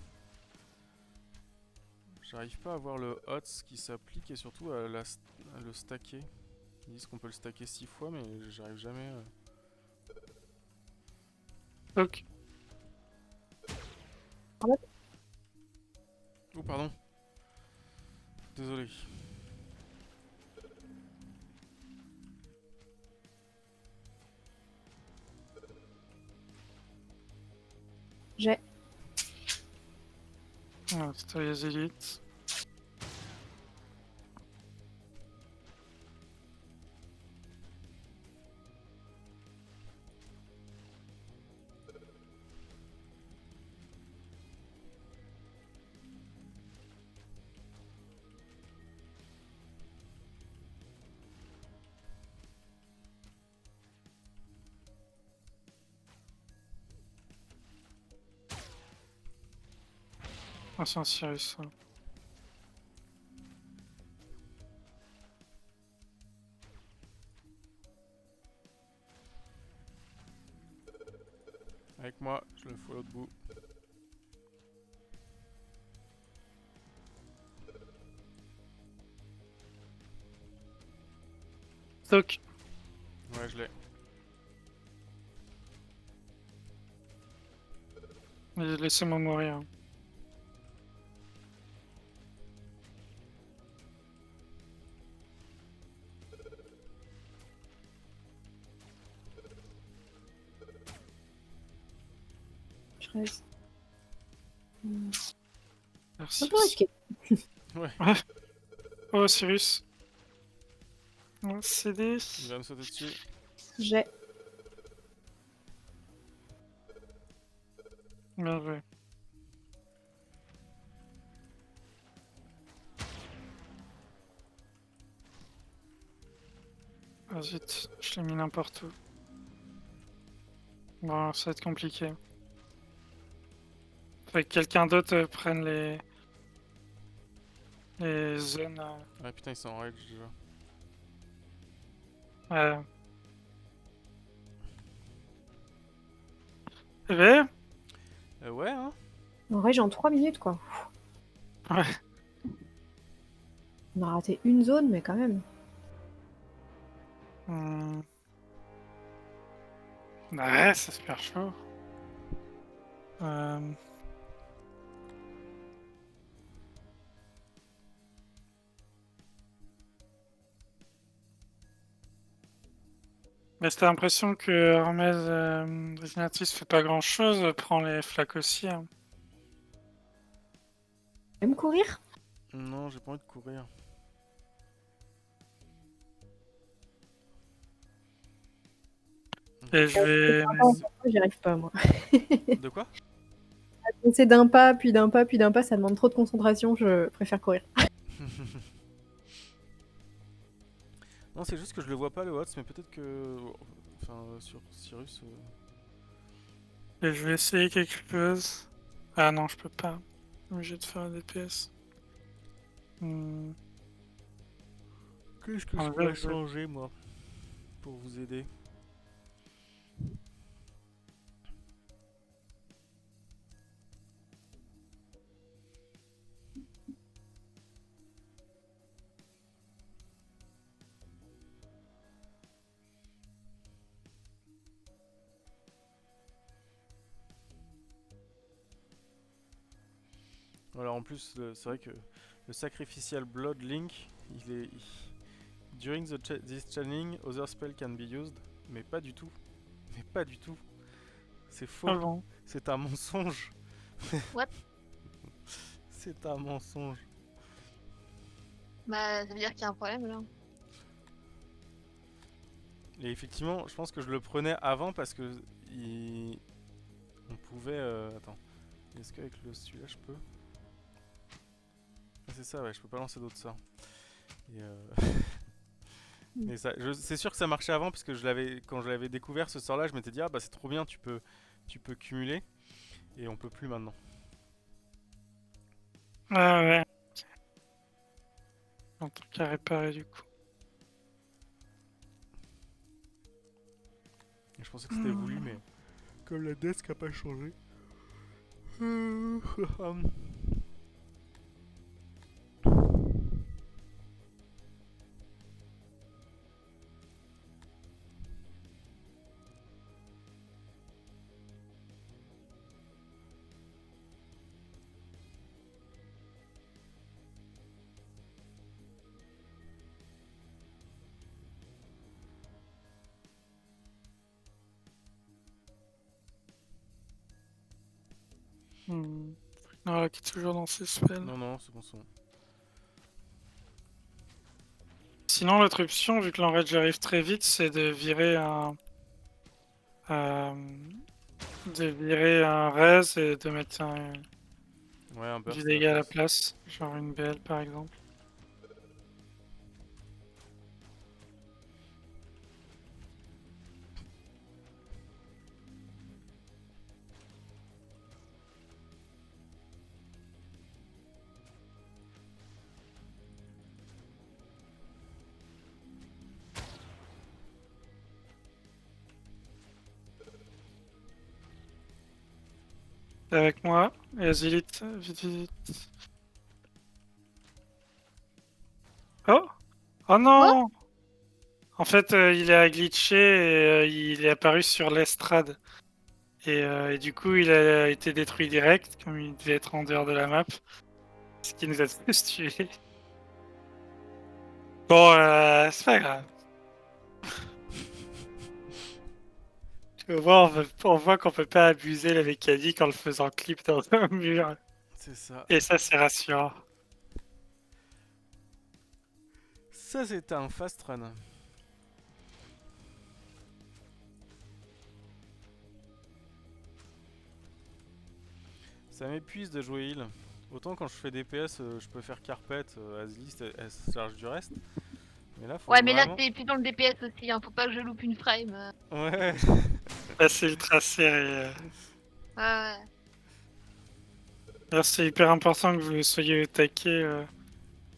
j'arrive pas à voir le HOTS qui s'applique et surtout à le stacker. Ils disent qu'on peut le stacker 6 fois, mais j'arrive jamais. Donc, Oh, pardon. Désolé. J'ai. c'était les élites. Ah, c'est un Cyrus. Ça. Avec moi, je le fous à l'autre bout. Donc, Ouais, je l'ai. laissez-moi mourir. Je reste. Merci. Un peu risqué. Ouais, Oh, Cyrus. CD. il va me sauter dessus. J'ai. Bien joué. Ah zut, je l'ai mis n'importe où. Bon, ça va être compliqué. Faut que quelqu'un d'autre prenne les zones. Ah putain, ils sont en règle déjà. Ouais. Eh ben, Ouais, hein. En vrai, j'ai en 3 minutes, quoi. ouais. On a raté une zone, mais quand même. Hmm. Ouais, c'est super chaud. Euh, Mais t'as l'impression que Hermès Dessinatrice fait pas grand chose, prend les flaques aussi. Hein. Même courir. Non, j'ai pas envie de courir. Et je vais. J'y arrive pas, moi. De quoi? C'est d'un pas, puis d'un pas, puis d'un pas, ça demande trop de concentration, je préfère courir. Non, c'est juste que je le vois pas le HOTS, mais peut-être que. Enfin, sur Cyrus. Et je vais essayer quelque chose. Ah non, je peux pas. Obligé de faire un DPS. Qu'est-ce que je En pourrais vrai, changer, moi, pour vous aider? Alors en plus, c'est vrai que le Sacrificial Blood Link, during this channeling, other spell can be used, mais pas du tout. Mais pas du tout. C'est faux. Ah bon. C'est un mensonge. What? C'est un mensonge. Bah, ça veut dire qu'il y a un problème là. Et effectivement, je pense que je le prenais avant parce que on pouvait. Attends. Est-ce qu'avec celui-là je peux? Ah, c'est ça, ouais, je peux pas lancer d'autres sorts. Et mais c'est sûr que ça marchait avant parce que quand je l'avais découvert ce sort-là, je m'étais dit ah bah c'est trop bien, tu peux cumuler et on peut plus maintenant. Ah ouais. Un truc à réparer du coup. Et je pensais que c'était voulu, mais comme la desk a pas changé. Non, là, qui est toujours dans ses spells. Non, non, c'est bon, c'est bon. Sinon, l'autre option, vu que l'enrage arrive très vite, c'est de virer un. De virer un res et de mettre Ouais, un burst du à la dégât à la place. place. Genre une BL par exemple. T'es avec moi. Et Azilith, vite, vite, vite. Oh! Oh non! En fait, il a glitché et il est apparu sur l'estrade. Et du coup, il a été détruit direct, comme il devait être en dehors de la map. Ce qui nous a tous tués. Bon, c'est pas grave. On voit qu'on peut pas abuser la mécanique en le faisant clip dans un mur. C'est ça. Et ça, c'est rassurant. Ça, c'était un fast run. Ça m'épuise de jouer heal. Autant quand je fais DPS, je peux faire carpet, Asli, elle se charge du reste. Mais là, faut Ouais, mais là, vraiment... t'es plus dans le DPS aussi, hein. Faut pas que je loupe une frame. Ouais. Là, c'est ultra serré. Ouais. D'ailleurs, c'est hyper important que vous soyez au taquet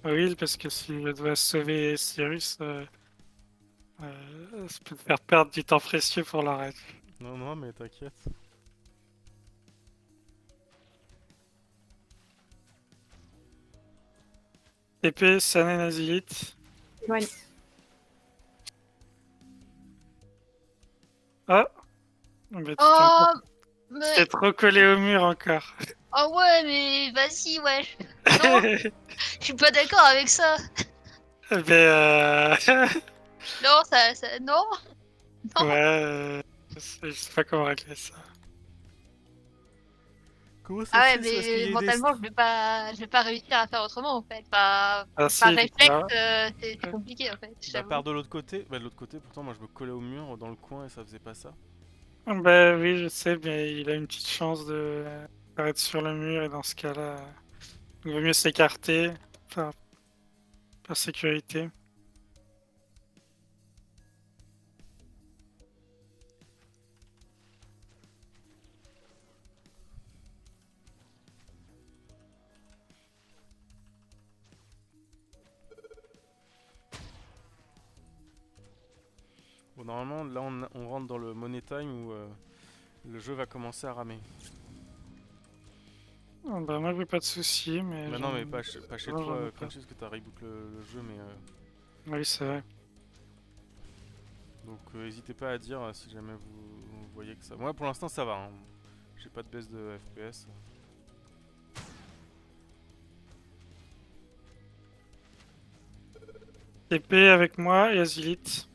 au heal, parce que si je dois sauver Cyrus, ça peut te faire perdre du temps précieux pour la raid. Non, non, mais t'inquiète. TP, Sanen Azilith. Ouais. Ah! Bah, Oh, tu mais... t'es trop collé au mur encore. Oh ouais, mais vas-y, wesh. Non, je suis pas d'accord avec ça. Mais Non, non. Non. ouais, je sais pas comment régler ça. Comment ça Ah se ouais, fait, c'est parce qu'il mais y a mentalement, je vais pas réussir à faire autrement en fait. Ah Par si, réflexe, là. c'est compliqué en fait, je Bah, t'avoue. part de l'autre côté. Bah, de l'autre côté, pourtant, moi, je me collais au mur dans le coin et ça faisait pas ça. Bah oui, je sais, mais il a une petite chance de paraître sur le mur, et dans ce cas-là, il vaut mieux s'écarter par sécurité. Bon, normalement, là, on rentre dans le money time où le jeu va commencer à ramer. Ah bah moi j'ai pas de soucis, mais Bah non, mais pas chez Non, j'en ai toi, pas. Crunchy, parce que t'as reboot le jeu, mais... Oui, c'est vrai. Donc n'hésitez pas à dire si jamais vous voyez que ça... Moi pour l'instant ça va, hein. J'ai pas de baisse de FPS. TP avec moi et Azilith.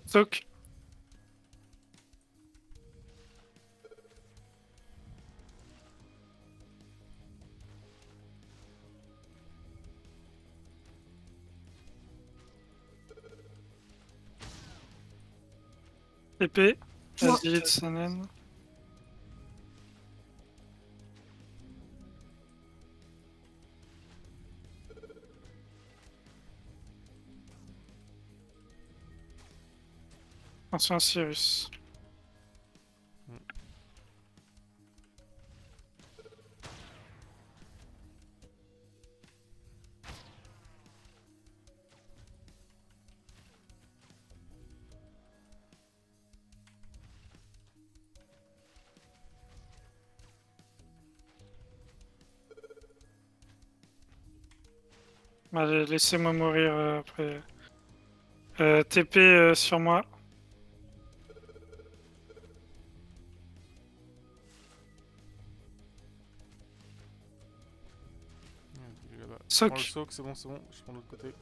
Soak. TP. Moi. Azilith Sonnen. Ancien Cyrus. Allez, laissez-moi mourir après. TP sur moi. Il est là-bas. Je Soak. prends le soak, c'est bon, je prends l'autre côté.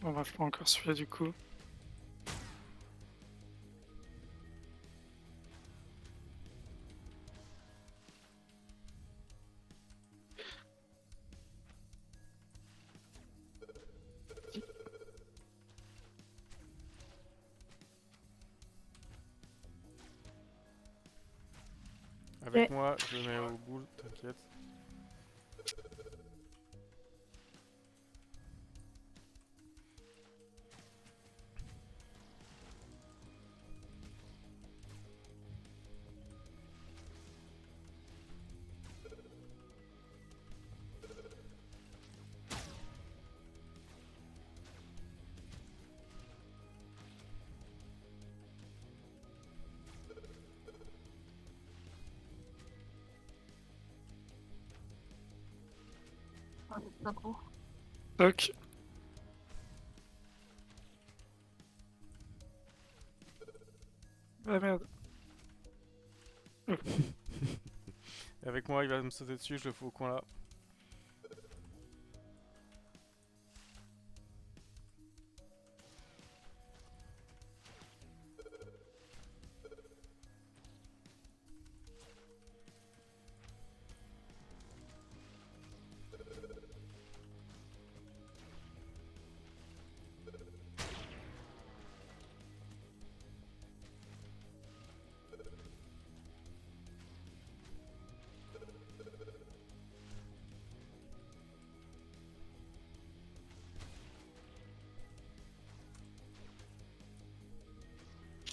Bon bah je prends encore celui-là du coup. Avec moi, je le mets au bout, t'inquiète. Ah, c'est pas gros. Soak. Ah merde. Avec moi, il va me sauter dessus, je le fous au coin là.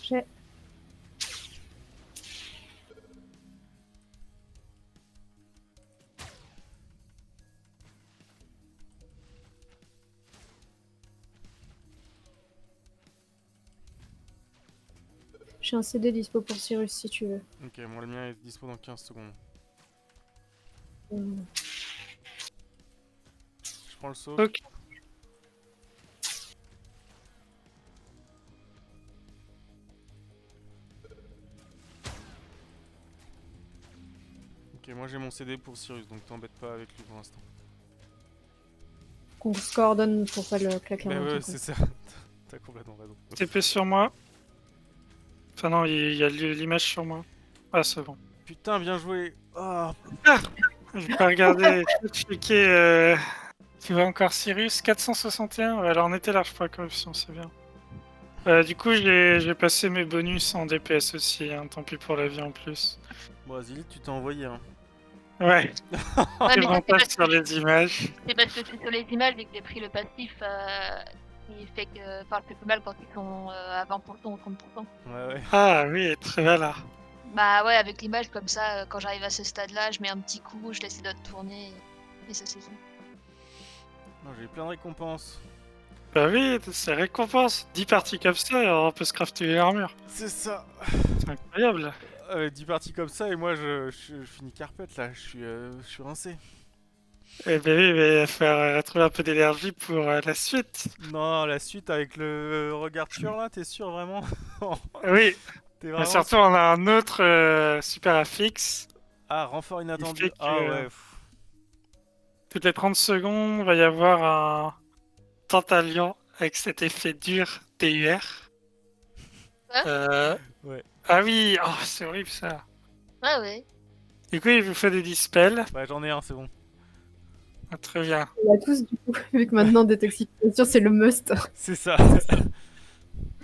J'ai. J'ai un CD dispo pour Cyrus si tu veux. Ok, moi le mien est dispo dans 15 secondes. Hmm. Je prends le saut. Soak. Ok, moi j'ai mon CD pour Cyrus, donc t'embête pas avec lui pour l'instant. Qu'on se coordonne pour pas le claquer en Bah même ouais, temps. c'est ça. T'as complètement raison. TP sur moi. Enfin non, il y a l'image sur moi. Ah c'est bon. Putain, bien joué. Ah, J'ai pas regardé. J'ai checké. Tu vois encore Cyrus 461. Ouais, alors on était large pour la corruption, c'est bien. Du coup, j'ai passé mes bonus en DPS aussi. Hein, tant pis pour la vie en plus. bon, Azilith, tu t'es envoyé, hein. Ouais. Ouais, Et mais on c'est passe parce sur que les images. c'est parce que c'est sur les images et que j'ai pris le passif qui fait que parle plus mal quand ils sont à 20% ou 30%. Ouais, ouais. Ah oui, très bien là. Bah ouais, avec l'image comme ça, quand j'arrive à ce stade-là, je mets un petit coup, je laisse les doigts tourner et ça c'est tout. Non, j'ai eu plein de récompenses. Bah oui, c'est récompense. 10 parties comme ça, et on peut se crafter une armure. C'est ça. C'est incroyable. 10 parties comme ça et moi je finis carpette là, je suis rincé. Eh ben oui, mais il va falloir retrouver un peu d'énergie pour la suite. Non, la suite avec le regard tueur là, t'es sûr vraiment? Oui, T'es mais vraiment surtout sûr? on a un autre super affixe. Ah, renfort Il inattendu. fait Ah que ouais. toutes les 30 secondes, il va y avoir un Tantalion avec cet effet dur TUR. Hein Euh, Ouais. Ah oui, oh, c'est horrible ça. Ouais, ouais. Du coup, il vous fait des dispels. Bah j'en ai un, c'est bon. Ah, très bien. On a tous, du coup, vu que maintenant, détoxification, c'est le must. C'est ça.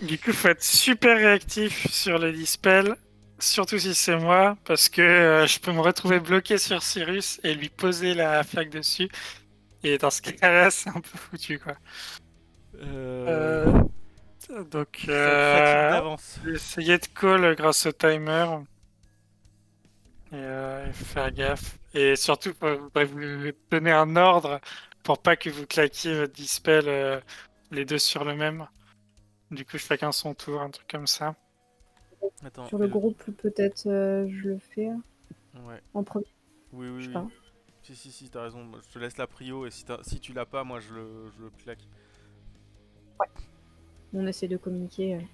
Du coup, faut être super réactif sur les dispels, surtout si c'est moi, parce que je peux me retrouver bloqué sur Cyrus et lui poser la flaque dessus. Et dans ce cas-là, c'est un peu foutu, quoi. Euh... Euh, Donc, Ça te fatigue d'avance. essayer de call grâce au timer et faire gaffe. Et surtout, faudrait vous donner un ordre pour pas que vous claquiez votre dispel les deux sur le même. Du coup, chacun son tour, un truc comme ça. Attends. Sur le groupe, peut-être, je le fais Ouais. en premier. Oui, Je oui, sais oui. pas. Si, t'as raison. Je te laisse la prio et si tu l'as pas, moi je le claque. On essaie de communiquer.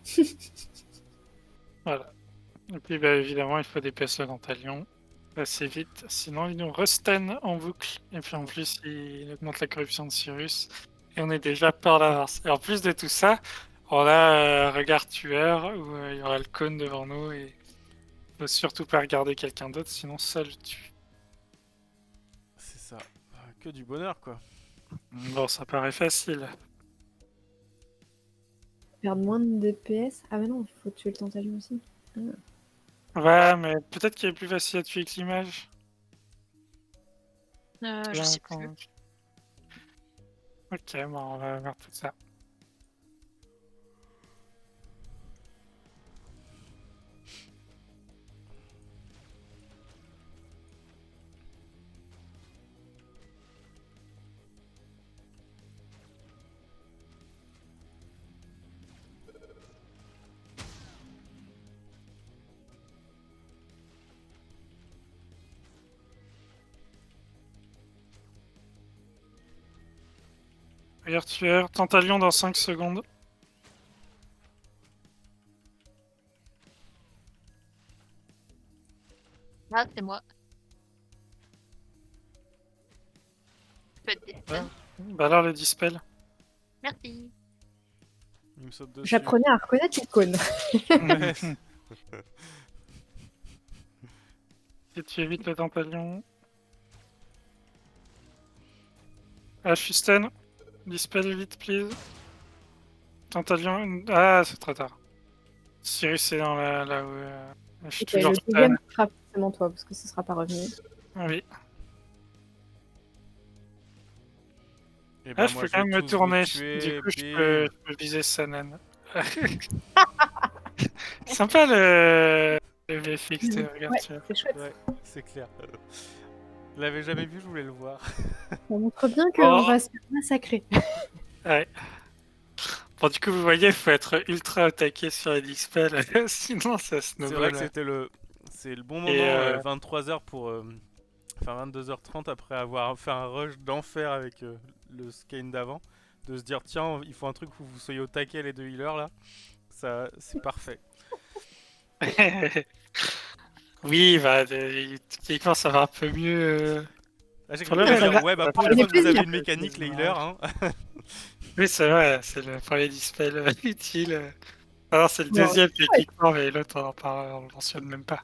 Voilà. Et puis, bah, évidemment, il faut dépasser le Dantalion assez vite. Sinon, il nous restun en boucle. Et puis, en plus, il augmente la corruption de Cyrus. Et on est déjà par l'avance. Et en plus de tout ça, on a regard tueur où il y aura le cône devant nous. Et il faut surtout pas regarder quelqu'un d'autre, sinon ça le tue. C'est ça. Que du bonheur quoi. Bon, ça paraît facile. Perdre moins de DPS. Ah, mais non, il faut tuer le tantalion aussi. Ouais, mais peut-être qu'il est plus facile à tuer que l'image. Je Bien, sais quand plus. même. Ok, bon, on va voir tout ça. Regard tueur, Tantalion dans 5 secondes. Ah, c'est moi. Tu peux être destin. Bah alors le dispel. Merci. Il me saute dessus. J'apprenais à reconnaître les cônes. Ouais. Si tu évites le Tantalion. Ah, je suis stun. Dispel vite, please. Tantalion. Ah, c'est trop tard. Cyrus est dans là où. Je suis Ok, toujours le stun. deuxième sera forcément toi, parce que ce sera pas revenu. Oui. Et Ah, je peux quand même me tourner. Du coup, je peux viser Sanan. Sympa le VFX, regarde. Ouais, Tu vois. c'est chouette. Ouais, c'est clair. Je l'avais jamais vu, je voulais le voir. Ça montre bien qu'on Oh. va se faire massacrer. Ouais. Bon, du coup, vous voyez, il faut être ultra attaqué sur les dispels, sinon ça C'est vrai snowball. que c'est le bon Et, moment, 23h pour. Enfin, 22h30 après avoir fait un rush d'enfer avec le scan d'avant. De se dire, tiens, il faut un truc où vous soyez au taquet les deux healers là. Ça, c'est parfait. Oui, bah, techniquement, ça va un peu mieux. Là, j'ai Pour cru le que reste, dire, ça ouais, bah va pour pas une les fois que vous avez plaisirs. une mécanique, les healers, hein. Oui, c'est vrai, c'est le premier dispel utile. Ah non, c'est le Bon, deuxième techniquement, mais l'autre, on le mentionne même pas.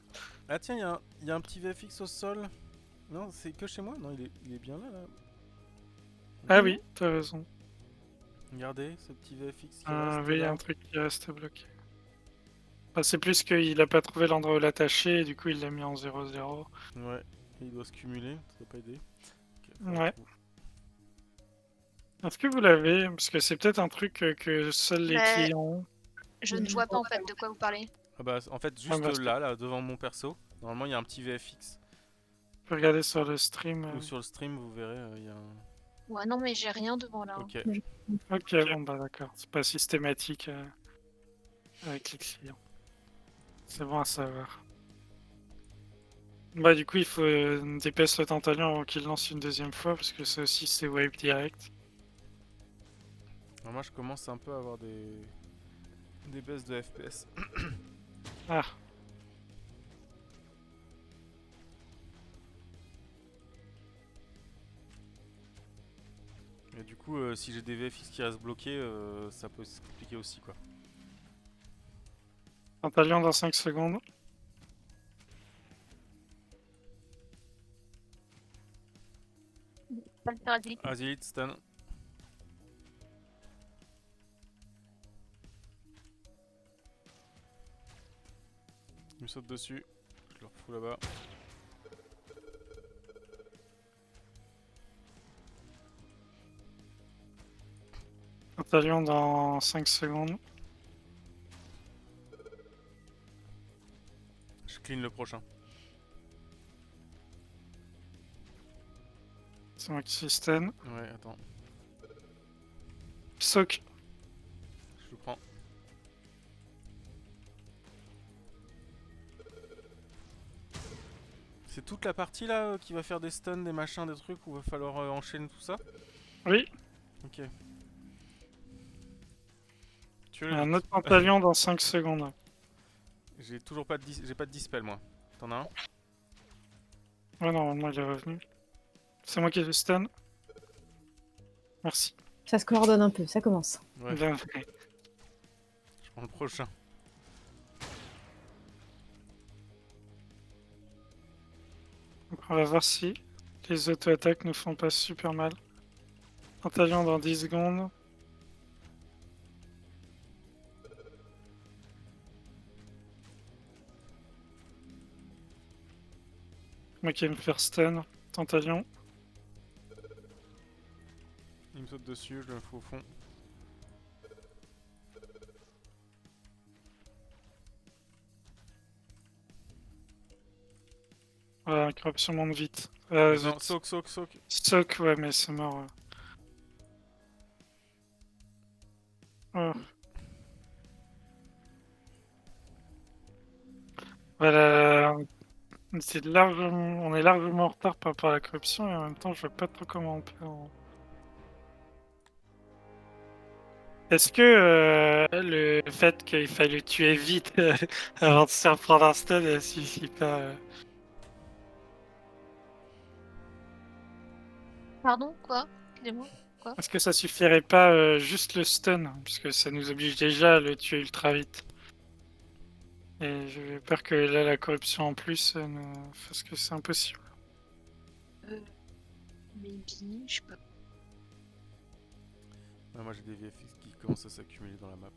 Ah, tiens, il y a un petit VFX au sol. Non, c'est que chez moi? Non, il est bien là. Ah oui, t'as raison. Regardez ce petit VFX qui Ah reste oui, il y a là. un truc qui reste bloqué. Enfin, c'est plus qu'il a pas trouvé l'endroit où l'attacher, et du coup, il l'a mis en 0-0. Ouais, et il doit se cumuler, ça doit pas aider. Ok, faut Ouais. retrouver. Est-ce que vous l'avez? Parce que c'est peut-être un truc que seuls les Mais- clients ont. Je ne vois pas en fait de quoi vous parlez. Ah bah, en fait, juste bah, là, devant mon perso, normalement il y a un petit VFX. Tu peux regarder sur le stream. Ou sur le stream, vous verrez, il y a un. Ouais, non, mais j'ai rien devant là. Ok. Ok, bon bah d'accord. C'est pas systématique avec les clients. C'est bon à savoir. Bah du coup il faut dépêcher le Tantalion avant qu'il lance une deuxième fois parce que ça aussi c'est wave direct. Alors moi je commence un peu à avoir des baisses de FPS. Ah, Et du coup, si j'ai des VFX qui restent bloqués, ça peut se compliquer aussi quoi. Tantalion dans 5 secondes. Pas le faire agilité. Azilite, stun. Il me saute dessus. Je le refous là-bas. Tantalion dans 5 secondes. Je clean le prochain. C'est moi qui suis stun. Ouais, attends. Soak. Je le prends. C'est toute la partie là qui va faire des stuns, des machins, des trucs où va falloir enchaîner tout ça. Oui. Ok. Tu Un autre Tantalion dans 5 secondes. J'ai toujours pas de j'ai pas de dispel moi. T'en as un? Ouais, normalement il est revenu. C'est moi qui ai le stun. Merci. Ça se coordonne un peu, ça commence. Ouais, Bien fait. je prends le prochain. Donc, on va voir si les auto-attaques ne font pas super mal. Tantalion dans 10 secondes. Moi qui vais me faire stun. Tantalion. Il me saute dessus, je le fous au fond. Voilà, corruption monte vite. Non, Zut. soak, soak, soak. Soak, ouais, mais c'est mort. Ouais. Oh. Voilà, on est largement en retard par rapport à la corruption et en même temps, je vois pas trop comment on peut. Est-ce que le fait qu'il fallait le tuer vite avant de se faire prendre un stun suffit pas Pardon, quoi? Excusez-moi. Est-ce que ça suffirait pas juste le stun? Puisque ça nous oblige déjà à le tuer ultra vite. Et j'ai peur que là, la corruption en plus nous fasse que c'est impossible. Maybe, je sais pas. Ouais, moi j'ai des VFX qui commencent à s'accumuler dans la map.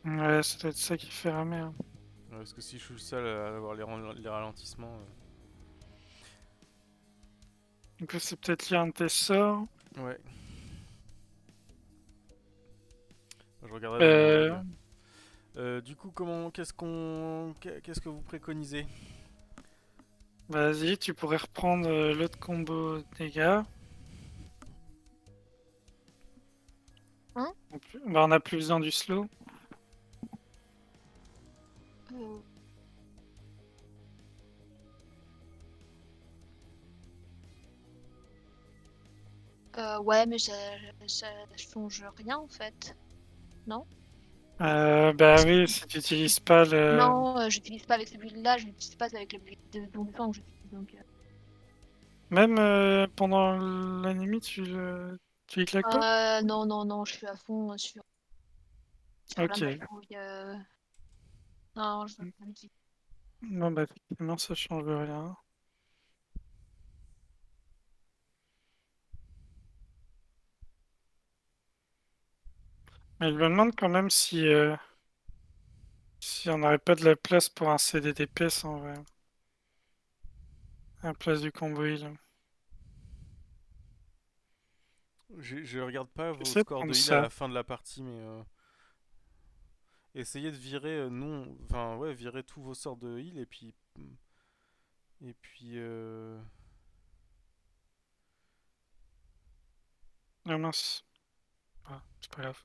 Ouais, c'est peut-être ça qui fait ramer. Hein. Ouais, parce que si je suis le seul à avoir les ralentissements. Du coup, c'est peut-être lié à un de tes sorts. Ouais. Je regarderai dans mes logs. Du coup, qu'est-ce que vous préconisez? Vas-y, tu pourrais reprendre l'autre combo dégâts. Hein? Bah, on a plus besoin du slow. Euh, ouais, mais ça change rien en fait. Bah oui, si tu n'utilises pas le. Non, j'utilise pas avec ce build-là, je l'utilise pas avec le build de Don Sang que j'utilise donc. Même pendant l'ennemi, tu y claques pas? Non, non, non, je suis à fond sur la Ok. magouille. Non, je veux pas l'utiliser. Bon, bah, effectivement, ça change rien. Mais je me demande quand même si on n'aurait pas de la place pour un CD DPS en vrai. À la place du combo heal. Je regarde pas vos J'essaie de scores prendre de heal à ça. la fin de la partie, mais essayez de virer enfin ouais, virer tous vos sorts de heal et puis Ah mince. Ah, c'est pas grave.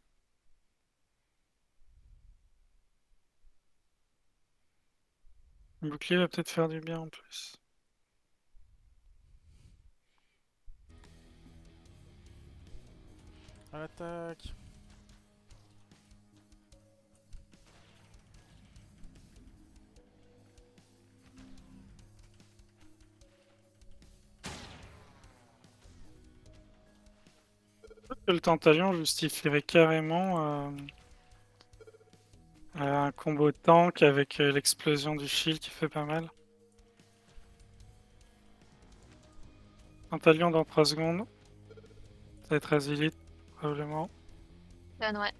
Le bouclier va peut-être faire du bien en plus. À l'attaque. Le Tantalion justifierait carrément un combo tank avec l'explosion du shield qui fait pas mal. Tantalion dans 3 secondes. Ça va être Azilith, probablement. Ben ouais.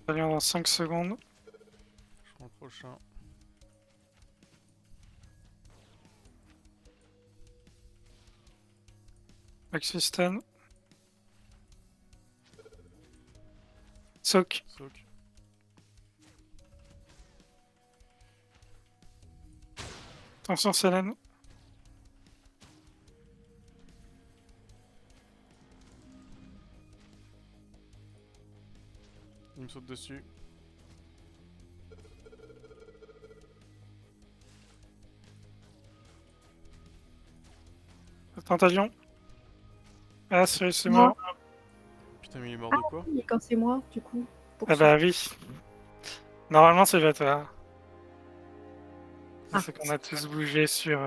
Tantalion dans 5 secondes. Je prends le prochain. Maxistan. Soak. Soak. Attention Selene. Il me saute dessus. Tantalion. Ah, c'est Moi. mort. Putain, mais il est mort de quoi? Et quand c'est moi, du coup. Pour Ah bah oui. Normalement, c'est pas toi. Ah. C'est qu'on a tous bougé sur.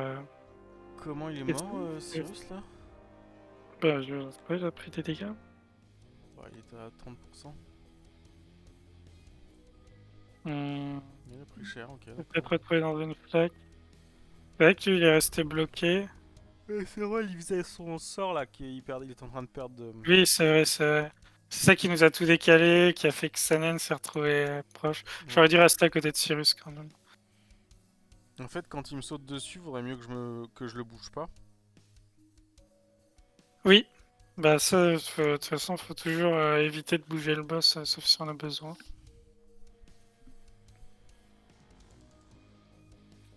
Comment il est Et- mort, Cyrus, là? Bah, je sais pas, il a pris des dégâts. Bah, il était à 30%. Hmm. Il a pris cher, ok. Il peut d'accord. peut-être retrouvé dans une flaque. C'est vrai qu'il est resté bloqué. C'est vrai, il faisait son sort là, il était en train de perdre de... Oui, c'est vrai, c'est vrai. C'est ça qui nous a tout décalé, qui a fait que Sanen s'est retrouvé proche. J'aurais dû rester à côté de Cyrus quand même. En fait, quand il me saute dessus, vaudrait mieux que je le bouge pas. Oui, bah ça, de toute façon, faut toujours éviter de bouger le boss, sauf si on a besoin.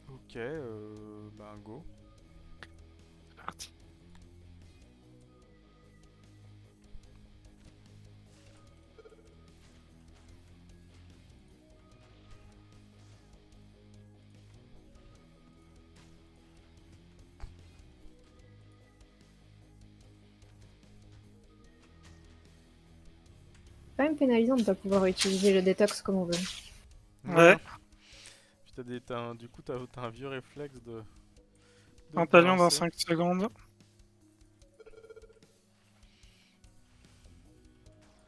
Ok, bah go. C'est parti. C'est quand même pénalisant de ne pas pouvoir utiliser le détox comme on veut. Ouais. Puis du coup, t'as un vieux réflexe de Pantalon dans balancer. 5 secondes.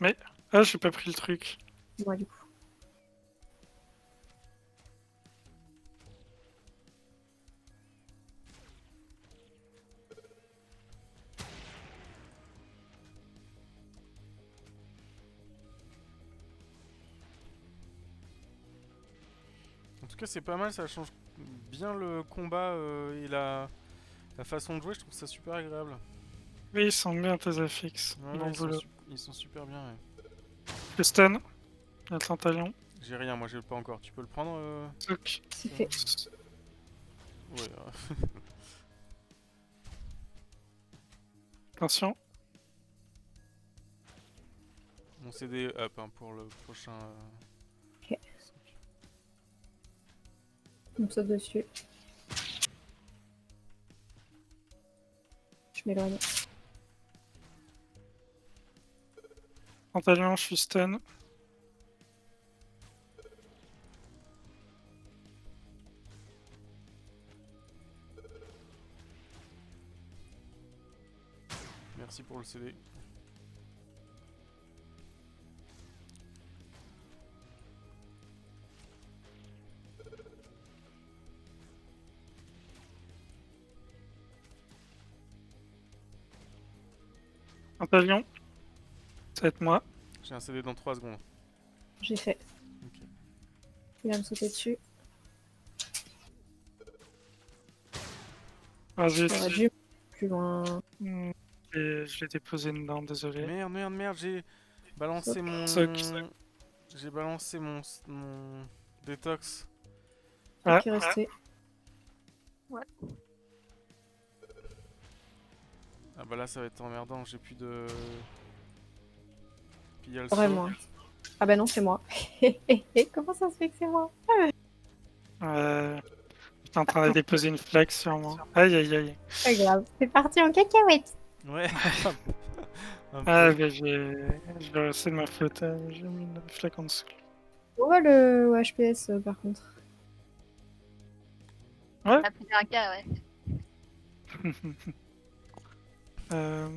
Mais, ah, j'ai pas pris le truc. Moi, du coup. En tout cas, c'est pas mal, ça change bien le combat et la façon de jouer, je trouve ça super agréable. Oui, ils sont bien tes affixes. Ouais, Bon boulot. ils sont super bien, ouais. Le stun, il y a le Tantalion. J'ai rien, moi j'ai pas encore. Tu peux le prendre Soak. C'est fait. Ouais. Attention. Mon CD up hein, pour le prochain. Ok. On me saute dessus. Je m'éloigne. Tantalion, je suis stun. Merci pour le CD. Tantalion. Ça va être moi. J'ai un CD dans 3 secondes. J'ai fait. Ok. Il va me sauter dessus. Vas-y. J'aurais dû plus loin. Et je l'ai déposé dedans, désolé. Merde, j'ai balancé mon... Soc. J'ai balancé mon détox. Truc Ah. qui est resté. Ah bah là ça va être emmerdant, j'ai plus de... Puis il y a le Vraiment. saut. Ah bah non, c'est moi. Comment ça se fait que c'est moi? J'étais en train de déposer une flaque sur moi. Aïe aïe aïe. Pas grave. C'est parti en cacahuète. Ouais. Un peu. Ah, mais c'est de ma faute. J'ai mis une flaque en dessous. On voit le HPS par contre. On a plus d'un cas, ouais. Euh,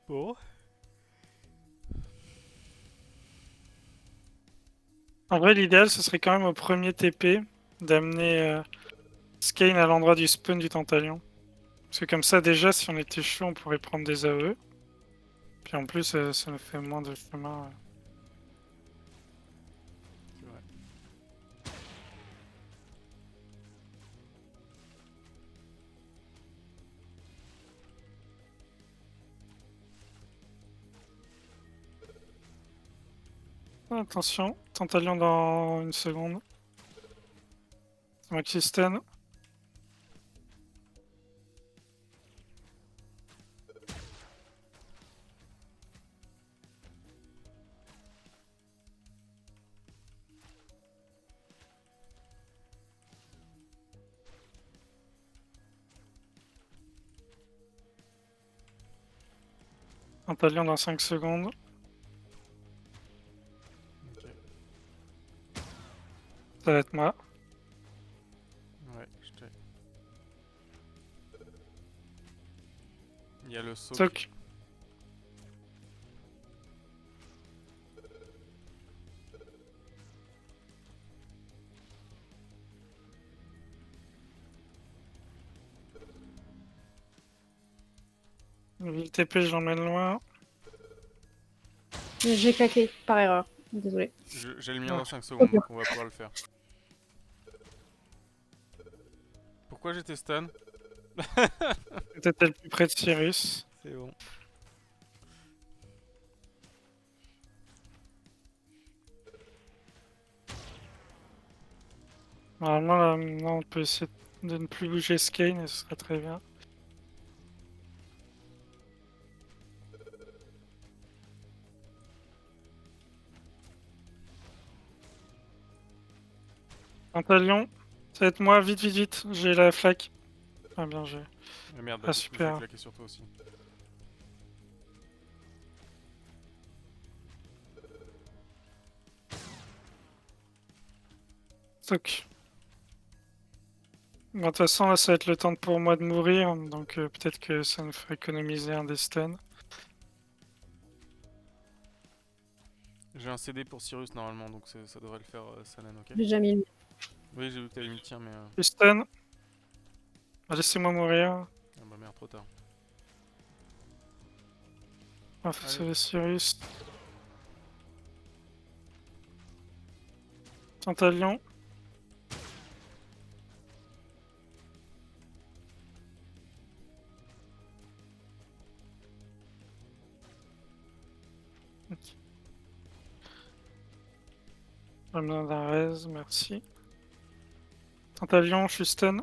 Bon. En vrai, l'idéal, ce serait quand même au premier TP d'amener Skane à l'endroit du spawn du Tantalion. Parce que comme ça, déjà, si on était chaud, on pourrait prendre des AE. Puis en plus, ça nous fait moins de chemin. C'est vrai. Attention, Tantalion dans une seconde. Maxi stun. Tantalion dans 5 secondes. Ok. Ça va être moi. Ouais, je t'ai... Il y a le saut. Soc. Le TP, je l'emmène loin. J'ai claqué par erreur. Désolé. J'ai le mien Ah. dans 5 secondes, donc on va pouvoir le faire. Pourquoi j'étais stun? Peut-être le plus près de Cyrus. C'est bon. Normalement, là, maintenant, on peut essayer de ne plus bouger Skane et ce serait très bien. Tantalion, ça va être moi, vite, vite, vite, j'ai la flaque. Ah bien, j'ai. Mais merde, Ah, du coup, je super. vais claquer sur toi aussi. Stock. Bon, de toute façon, là, ça va être le temps pour moi de mourir, donc peut-être que ça nous ferait économiser un des stuns. J'ai un CD pour Cyrus normalement, donc ça devrait le faire, Sanan, ok? J'ai déjà mis le... Oui, j'ai vu que t'avais mis le tien, mais... Le stun. Ah, laissez-moi mourir. Ah bah merde, trop tard. Ah, faut Allez. sauver Cyrus. Tantalion. Ok. J'ai besoin d'un raise, merci. Tantalion, je suis stun.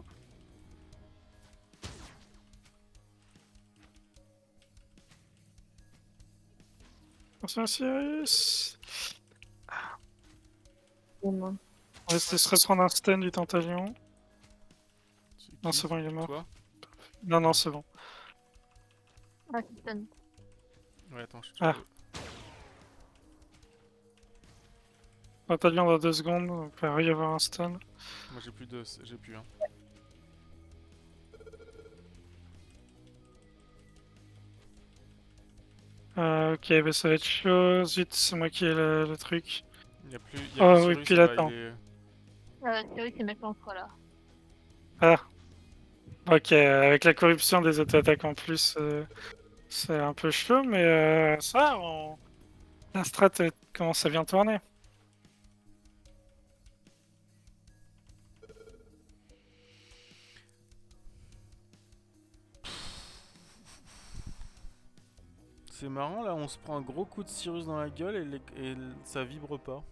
Attention Cyrus. Bon, On va se reprendre un stun du Tantalion. Non, Qui? c'est bon, il est mort. Toi? Non, non, c'est bon. Ah, c'est stun. Ouais, attends, je te... Ah. Tantalion dans 2 secondes, donc il va y avoir un stun. Moi j'ai plus de... J'ai plus, hein. Ok, bah ça va être chaud. Zut, c'est moi qui ai le truc. Il y a plus Oh oui, Cyrus, puis bah, attends. il est... C'est oui, c'est méchant, voilà. Ah, ok, avec la corruption des auto-attaques en plus, c'est un peu chaud, mais ça, la strat commence à bien tourner. C'est marrant, là, on se prend un gros coup de Cyrus dans la gueule et ça vibre pas.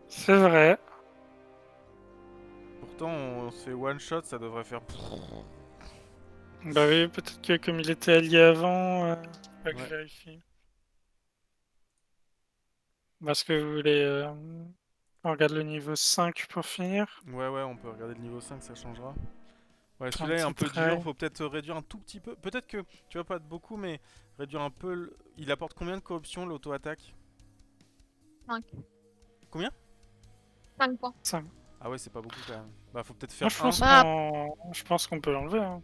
C'est vrai. Pourtant, on se fait one shot, ça devrait faire... Bah oui, peut-être que comme il était allié avant, faut que je Ouais. vérifie. Parce que vous voulez... on regarde le niveau 5 pour finir. Ouais, on peut regarder le niveau 5, ça changera. Ouais, Un celui-là est un petit peu dur, try. faut peut-être réduire un tout petit peu. Peut-être que, tu vois, pas de beaucoup, mais réduire un peu... Il apporte combien de corruption, l'auto-attaque? 5. Combien? 5 points. 5. Ah ouais, c'est pas beaucoup quand même. Bah, faut peut-être Moi, faire un. Bah, je pense qu'on peut l'enlever. Hein.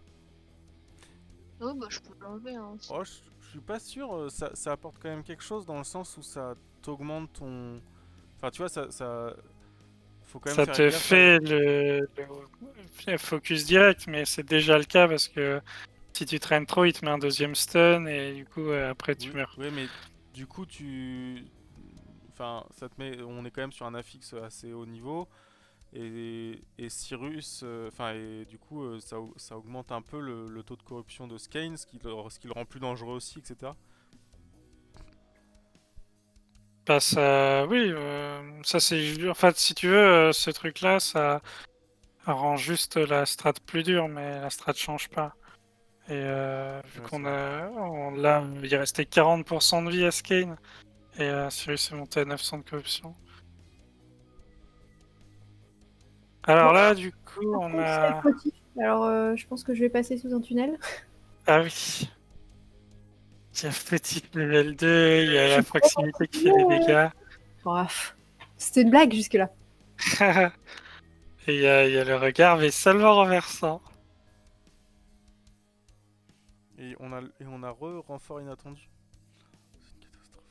oh, bah, je peux l'enlever. Hein. Oh, je suis pas sûr, ça apporte quand même quelque chose dans le sens où ça t'augmente ton... Enfin, tu vois, faut quand même Ça faire te gaffe à... fait le focus direct, mais c'est déjà le cas parce que si tu traînes trop, il te met un deuxième stun et du coup, après, tu Oui, meurs. oui, mais du coup, Enfin, ça te met... On est quand même sur un affixe assez haut niveau. Et Cyrus, enfin, et du coup, ça augmente un peu le taux de corruption de Skane, ce qui le rend plus dangereux aussi, etc. Bah, ça, oui, ça c'est. En fait, si tu veux, ce truc-là, ça rend juste la strat plus dure, mais la strat change pas. Et vu Ouais, c'est vrai. là, il restait 40% de vie à Skane, et Sirius est monté à 900 de corruption. Alors Bon, là, du coup, par on contre, c'est a. fautif. Alors, je pense que je vais passer sous un tunnel. Ah oui, il y a petit level 2, il y a Je la suis trop proximité qui fait des fatiguée. dégâts. Bref, c'était une blague jusque-là. Et il y a le regard, mais seulement renversant. Et on a renfort inattendu. C'est une catastrophe.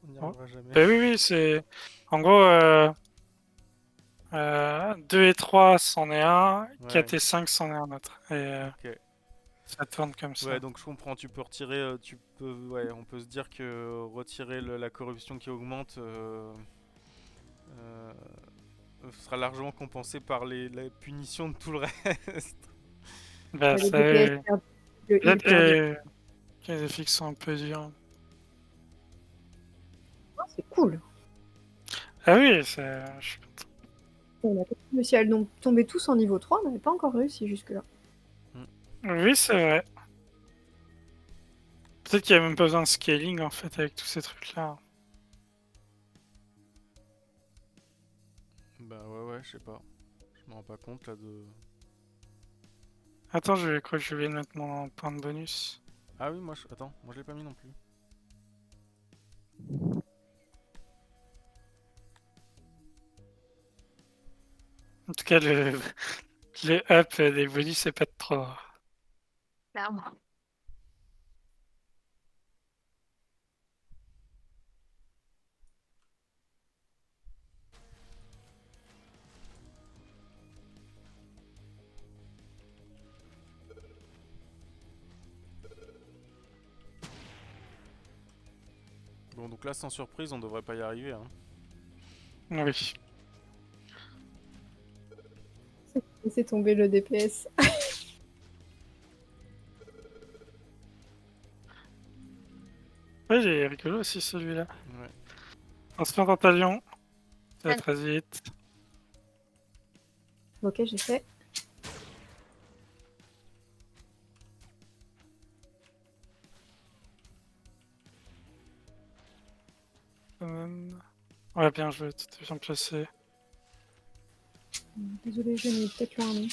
On n'y Oh. arrivera jamais. Bah oui, oui, c'est. En gros, 2 et 3, c'en est un, Ouais, 4 et 5, c'en est un autre. Et ok. ça tourne comme Ouais, ça. donc je comprends, tu peux retirer, ouais, on peut se dire que retirer la corruption qui augmente euh, sera largement compensé par la punition de tout le reste. Bah, Le ça, DPS perdu, le heal peut-être perdu. que les effets sont un peu durs. Ah, c'est cool. Ah oui, On a réussi à tomber tous en niveau 3, on n'avait pas encore réussi jusque-là. oui, c'est vrai. Peut-être qu'il n'y a même pas besoin de scaling en fait avec tous ces trucs-là. Bah ouais, je sais pas. Je me rends pas compte là de... Attends, je crois que je vais mettre mon point de bonus. Ah oui, attends, moi je l'ai pas mis non plus. En tout cas, le up des bonus, c'est pas de trop. Clairement. Bon, donc là, sans surprise, on devrait pas y arriver. Hein. Oui. Laissez tomber le DPS. Ouais, il est rigolo aussi celui-là. Ouais. Transfert en pavillon. Ça va Ouais. très vite. Ok, j'ai fait. Ouais, bien joué, tout est bien placé. Désolé, j'ai mis peut-être loin, non.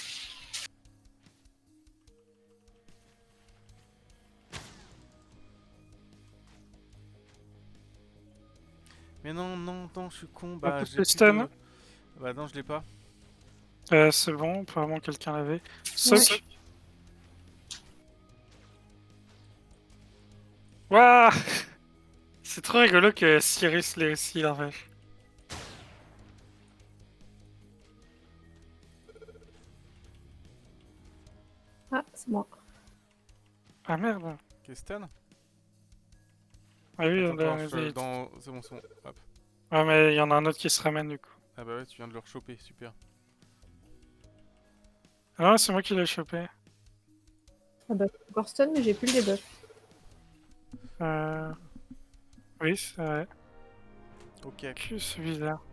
Mais non, je suis con. Un Bah, coup de j'ai plus stun. de... Bah non, je l'ai pas. C'est bon, apparemment quelqu'un l'avait. Ouais. Soak. Waouh! C'est trop rigolo que Cyrus l'ait aussi, en fait. Ah, c'est moi. Ah merde! Kestan? Ah oui, Attends, attends, les- c'est bon, c'est bon. Hop. Ouais, mais il y en a un autre qui se ramène du coup. Ah bah ouais, tu viens de le rechoper, super. Ah, c'est moi qui l'ai chopé. Ah bah, Gorston, mais j'ai plus le debuff. Euh... Oui, c'est vrai. Ok. Que c'est bizarre.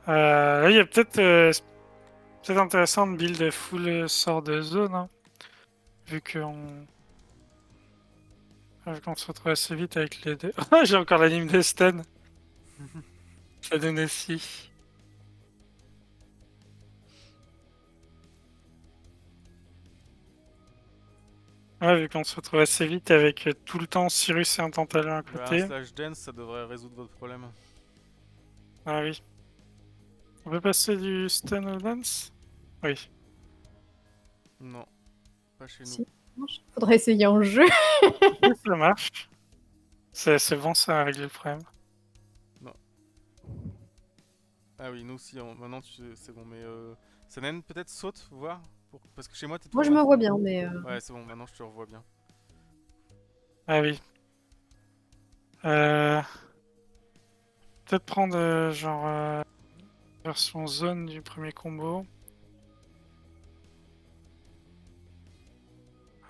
Là, il y a peut-être c'est peut-être intéressant de build full sort de zone, hein, vu qu'on se retrouve assez vite avec les deux. Ah, j'ai encore l'anime de Stun. Ça donne aussi. Ouais, vu qu'on se retrouve assez vite avec tout le temps Cyrus et un Tantalon à Bah, un côté. slash dance, ça devrait résoudre votre problème. Ah oui. On peut passer du stun au dance? Oui. Non, pas chez nous. Si. Faudrait essayer en jeu. Oui, ça marche. C'est bon, ça a réglé le problème. Non. Ah oui, nous aussi, maintenant c'est bon, mais Sanen, peut-être saute, voir parce que chez moi t'es Moi, je toujours un me peu. vois bien, mais Ouais, c'est bon, maintenant je te revois bien. Ah oui. Euh... Peut-être prendre genre version zone du premier combo.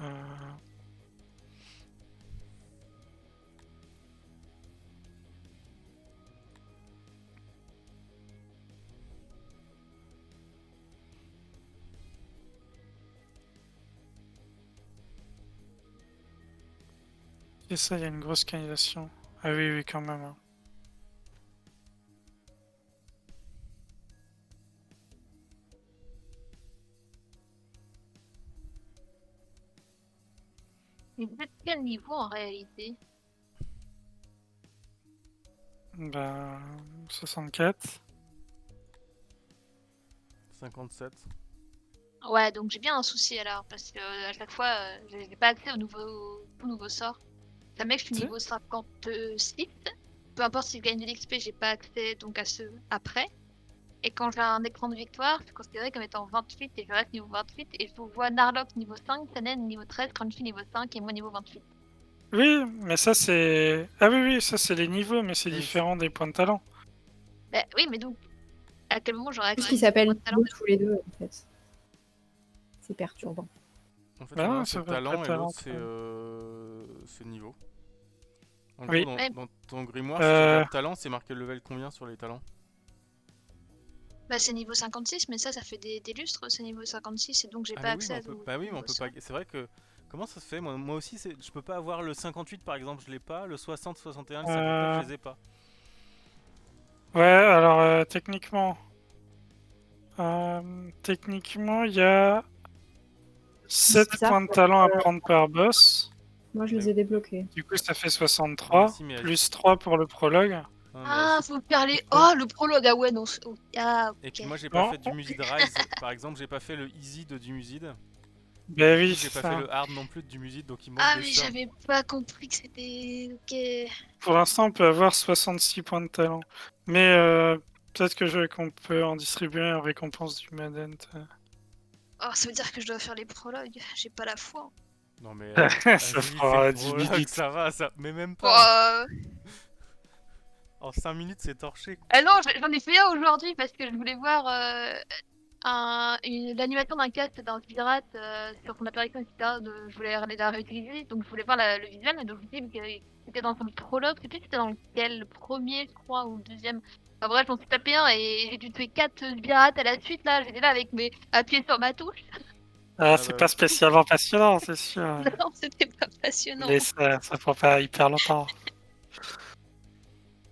Euh... Et ça, il y a une grosse canalisation. Ah oui, oui, quand même, hein. Mais vous êtes quel niveau en réalité? Ben, 64. 57. Ouais, donc j'ai bien un souci alors, parce que à chaque fois, j'ai pas accès aux nouveaux sorts. Ça met que je suis Si. niveau 56. Peu importe si je gagne de l'XP, j'ai pas accès donc à ceux après. Et quand j'ai un écran de victoire, je suis considéré comme étant 28 et je reste niveau 28. Et je vois Narlock niveau 5, Tannen niveau 13, Crunchy niveau 5 et moi niveau 28. Oui, mais ça c'est... Ah oui, oui, ça c'est les niveaux, mais c'est Oui, différent des points de talent. Bah oui, mais donc, à quel moment j'aurai tout accès ce à qui ces points s'appelle de talent? niveau tous les deux, en fait. C'est perturbant. En fait, il y en a Ben un non, ça c'est va pas talent et l'autre talent. c'est niveau. En gros, Oui. dans, Ouais. dans ton grimoire, si tu Euh... regardes talent, c'est marqué level combien sur les talents? Bah c'est niveau 56, mais ça fait des lustres, c'est niveau 56, et donc j'ai Ah pas mais oui, accès mais à on peut. tous Bah oui, les mais on nouveaux peut pas. sorts. C'est vrai que. Comment ça se fait? Moi aussi, je peux pas avoir le 58 par exemple, je l'ai pas. Le 60, 61, le 59, je euh, les ai pas. Ouais, alors techniquement, il y a 7 Ça, points de talent à prendre par boss. moi, je Mais les ai débloqués. Du coup, ça fait moi 63, aussi, mais plus 3 pour le prologue. non, mais Ah, faut faire les... prend- Oh, le prologue, ah ouais, non. Ah, Et puis ok. moi, j'ai pas Bon, fait du Musid Rise. Par exemple, j'ai pas fait le easy de du Musid. Et ben du oui, coup, j'ai c'est pas fait ça. le hard non plus de du Musid, donc il me manque Ah, des mais sorts. j'avais pas compris que c'était... Ok. Pour l'instant, on peut avoir 66 points de talent. Mais peut-être qu'on peut en distribuer en récompense du Madent. Oh, ça veut dire que je dois faire les prologues. J'ai pas la foi. Non, mais Ça vas-y, fais le fera 10 prologue, minutes. ça va, ça. Mais même Bon, pas. En 5 minutes, c'est torché. ah non, j'en ai fait un aujourd'hui parce que je voulais voir l'animation d'un cast d'un pirate sur son apparition, etc. Je voulais la réutiliser, donc je voulais voir le visuel, mais donc je me dis que c'était dans son prologue, je sais plus si c'était dans lequel, le premier, je crois, ou le deuxième. Enfin bref, j'en suis tapé un et j'ai dû tuer 4 pirates à la suite, là, j'étais là avec mes appuyés sur ma touche. Ah, Ah c'est bah pas oui. spécialement passionnant, c'est sûr. Non, c'était pas passionnant. Mais ça prend pas hyper longtemps.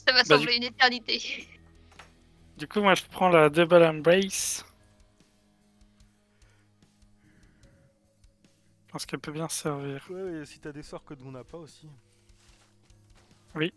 Ça m'a Bah, semblé une éternité. du coup, moi, je prends la Double Embrace. Parce qu'elle peut bien servir. Ouais, si t'as des sorts que nous on n'a pas aussi. Oui.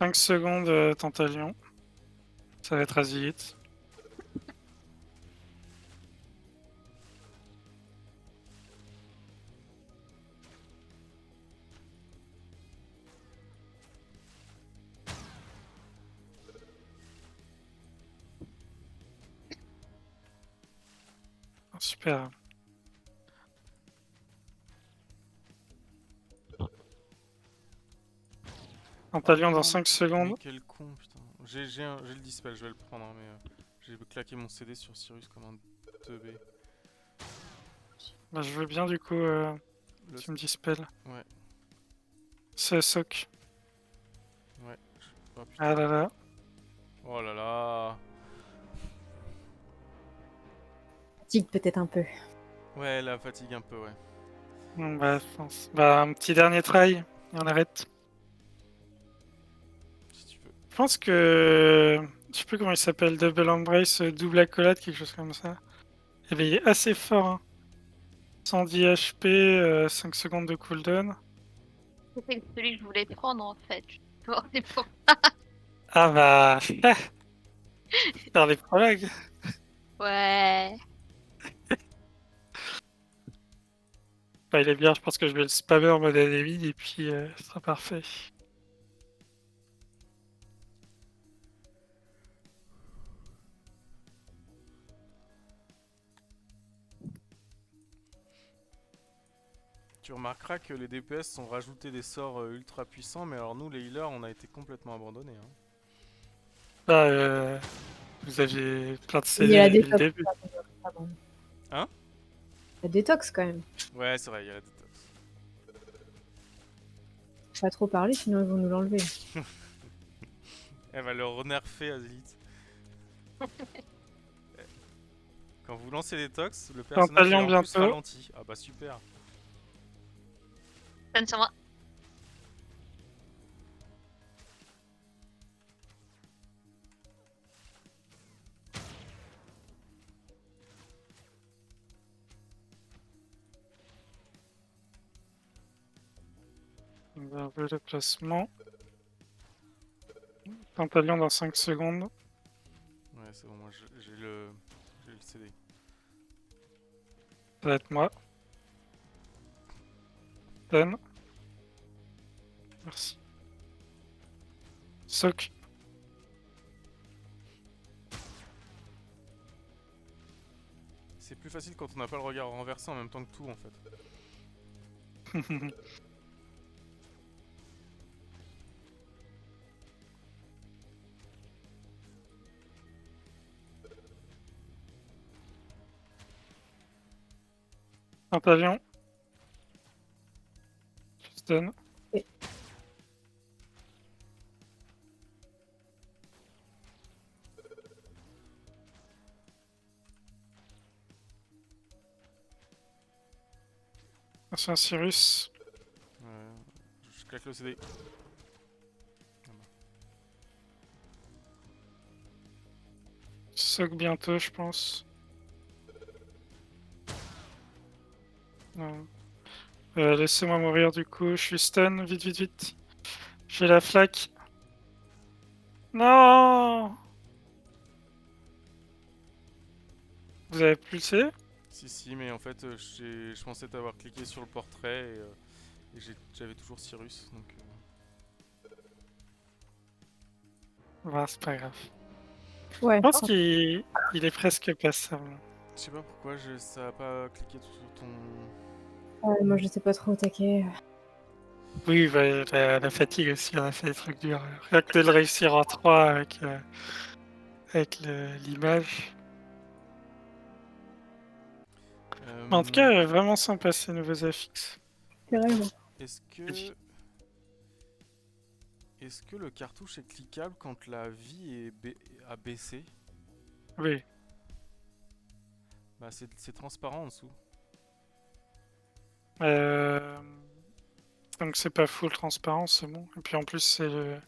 5 secondes, Tantalion. Ça va être assez vite. Super. Tantalion dans non, 5 Mais secondes. quel con, putain. J'ai le dispel, je vais le prendre, hein, mais j'ai claqué mon CD sur Cyrus comme un teubé. Bah, je veux bien du coup, Le- tu me dispelles. Ouais, C'est Soc. ouais. Oh putain. Ah là là. Oh là là. Fatigue peut-être un peu. Ouais, la fatigue un peu, ouais. Bon, bah, je pense. Bah, un petit dernier try et on arrête. Si tu veux. Je pense que. Je sais plus comment il s'appelle, Double Embrace, double accolade, quelque chose comme ça. Eh ben, il est assez fort, hein. 110 HP, 5 secondes de cooldown. C'était celui que je voulais prendre en fait. Bon, c'est pour... Ah bah. Faire les prologues. Ouais. Bah, il est bien, je pense que je vais le spammer en mode ennemi et puis ce sera parfait. Tu remarqueras que les DPS sont rajoutés des sorts ultra puissants, mais alors nous, les healers, on a été complètement abandonnés. Hein. Bah, vous aviez plein de Il y a la CD depuis le détox. début. Pardon. Hein? La détox quand même. Ouais, c'est vrai, il y a la détox. Faut pas trop parler, sinon ils vont nous l'enlever. Elle va le renerfer, Azélite. Quand vous lancez les tox, le personnage est Tantalion en plus bientôt. ralenti. Ah bah super. Donne sur moi. On va revoir le placement. Tantalion dans 5 secondes. Ouais, c'est bon, moi j'ai le CD. Ça va être moi. Donne. Merci. Soc. C'est plus facile quand on n'a pas le regard renversé en même temps que tout en fait. Tantalion. Stun. Et- Merci un Cyrus. Je claque le CD. Soc bientôt, je pense. Non. Laissez-moi mourir du coup. Je suis stun. Vite, vite, vite. J'ai la flaque. Non! Vous avez plus le CD? Si, mais en fait, je pensais t'avoir cliqué sur le portrait et j'avais toujours Cyrus, donc... Bah, c'est pas grave. Ouais. Je pense qu'il est presque passable. Je sais pas pourquoi ça a pas cliqué sur ton... Moi je sais pas trop au taquet. Oui, bah, la fatigue aussi, on a fait des trucs durs. Rien que de le réussir en 3 avec l'image. Mais en tout cas, vraiment sympa ces nouveaux affixes. Carrément. Est-ce que... Est-ce que le cartouche est cliquable quand la vie a baissé? Oui. Bah c'est transparent en dessous. Euh, Donc c'est pas full transparent, c'est bon. Et puis en plus, c'est le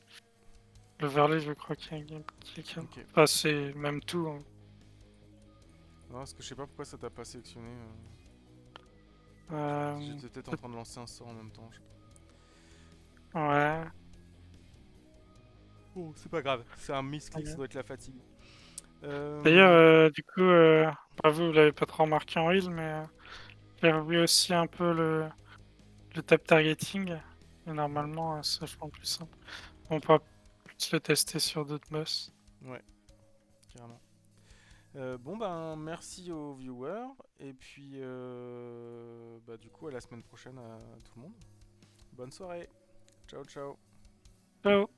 verlet, je crois qu'il y a un game cliquable. Ok. Enfin, c'est même tout, hein. Non, parce que je sais pas pourquoi ça t'a pas sélectionné. Euh, J'étais peut-être en train de lancer un sort en même temps. Je sais pas. Ouais. Bon, c'est pas grave, c'est un misclick, Ok. ça doit être la fatigue. D'ailleurs, du coup, bah, vous l'avez pas trop remarqué en heal, mais j'ai revu aussi un peu le tap targeting. Et normalement, c'est vachement plus simple. On pourra plus le tester sur d'autres boss. Ouais, carrément. Bon ben merci aux viewers et puis bah, du coup à la semaine prochaine à tout le monde. Bonne soirée. Ciao ciao. Ciao!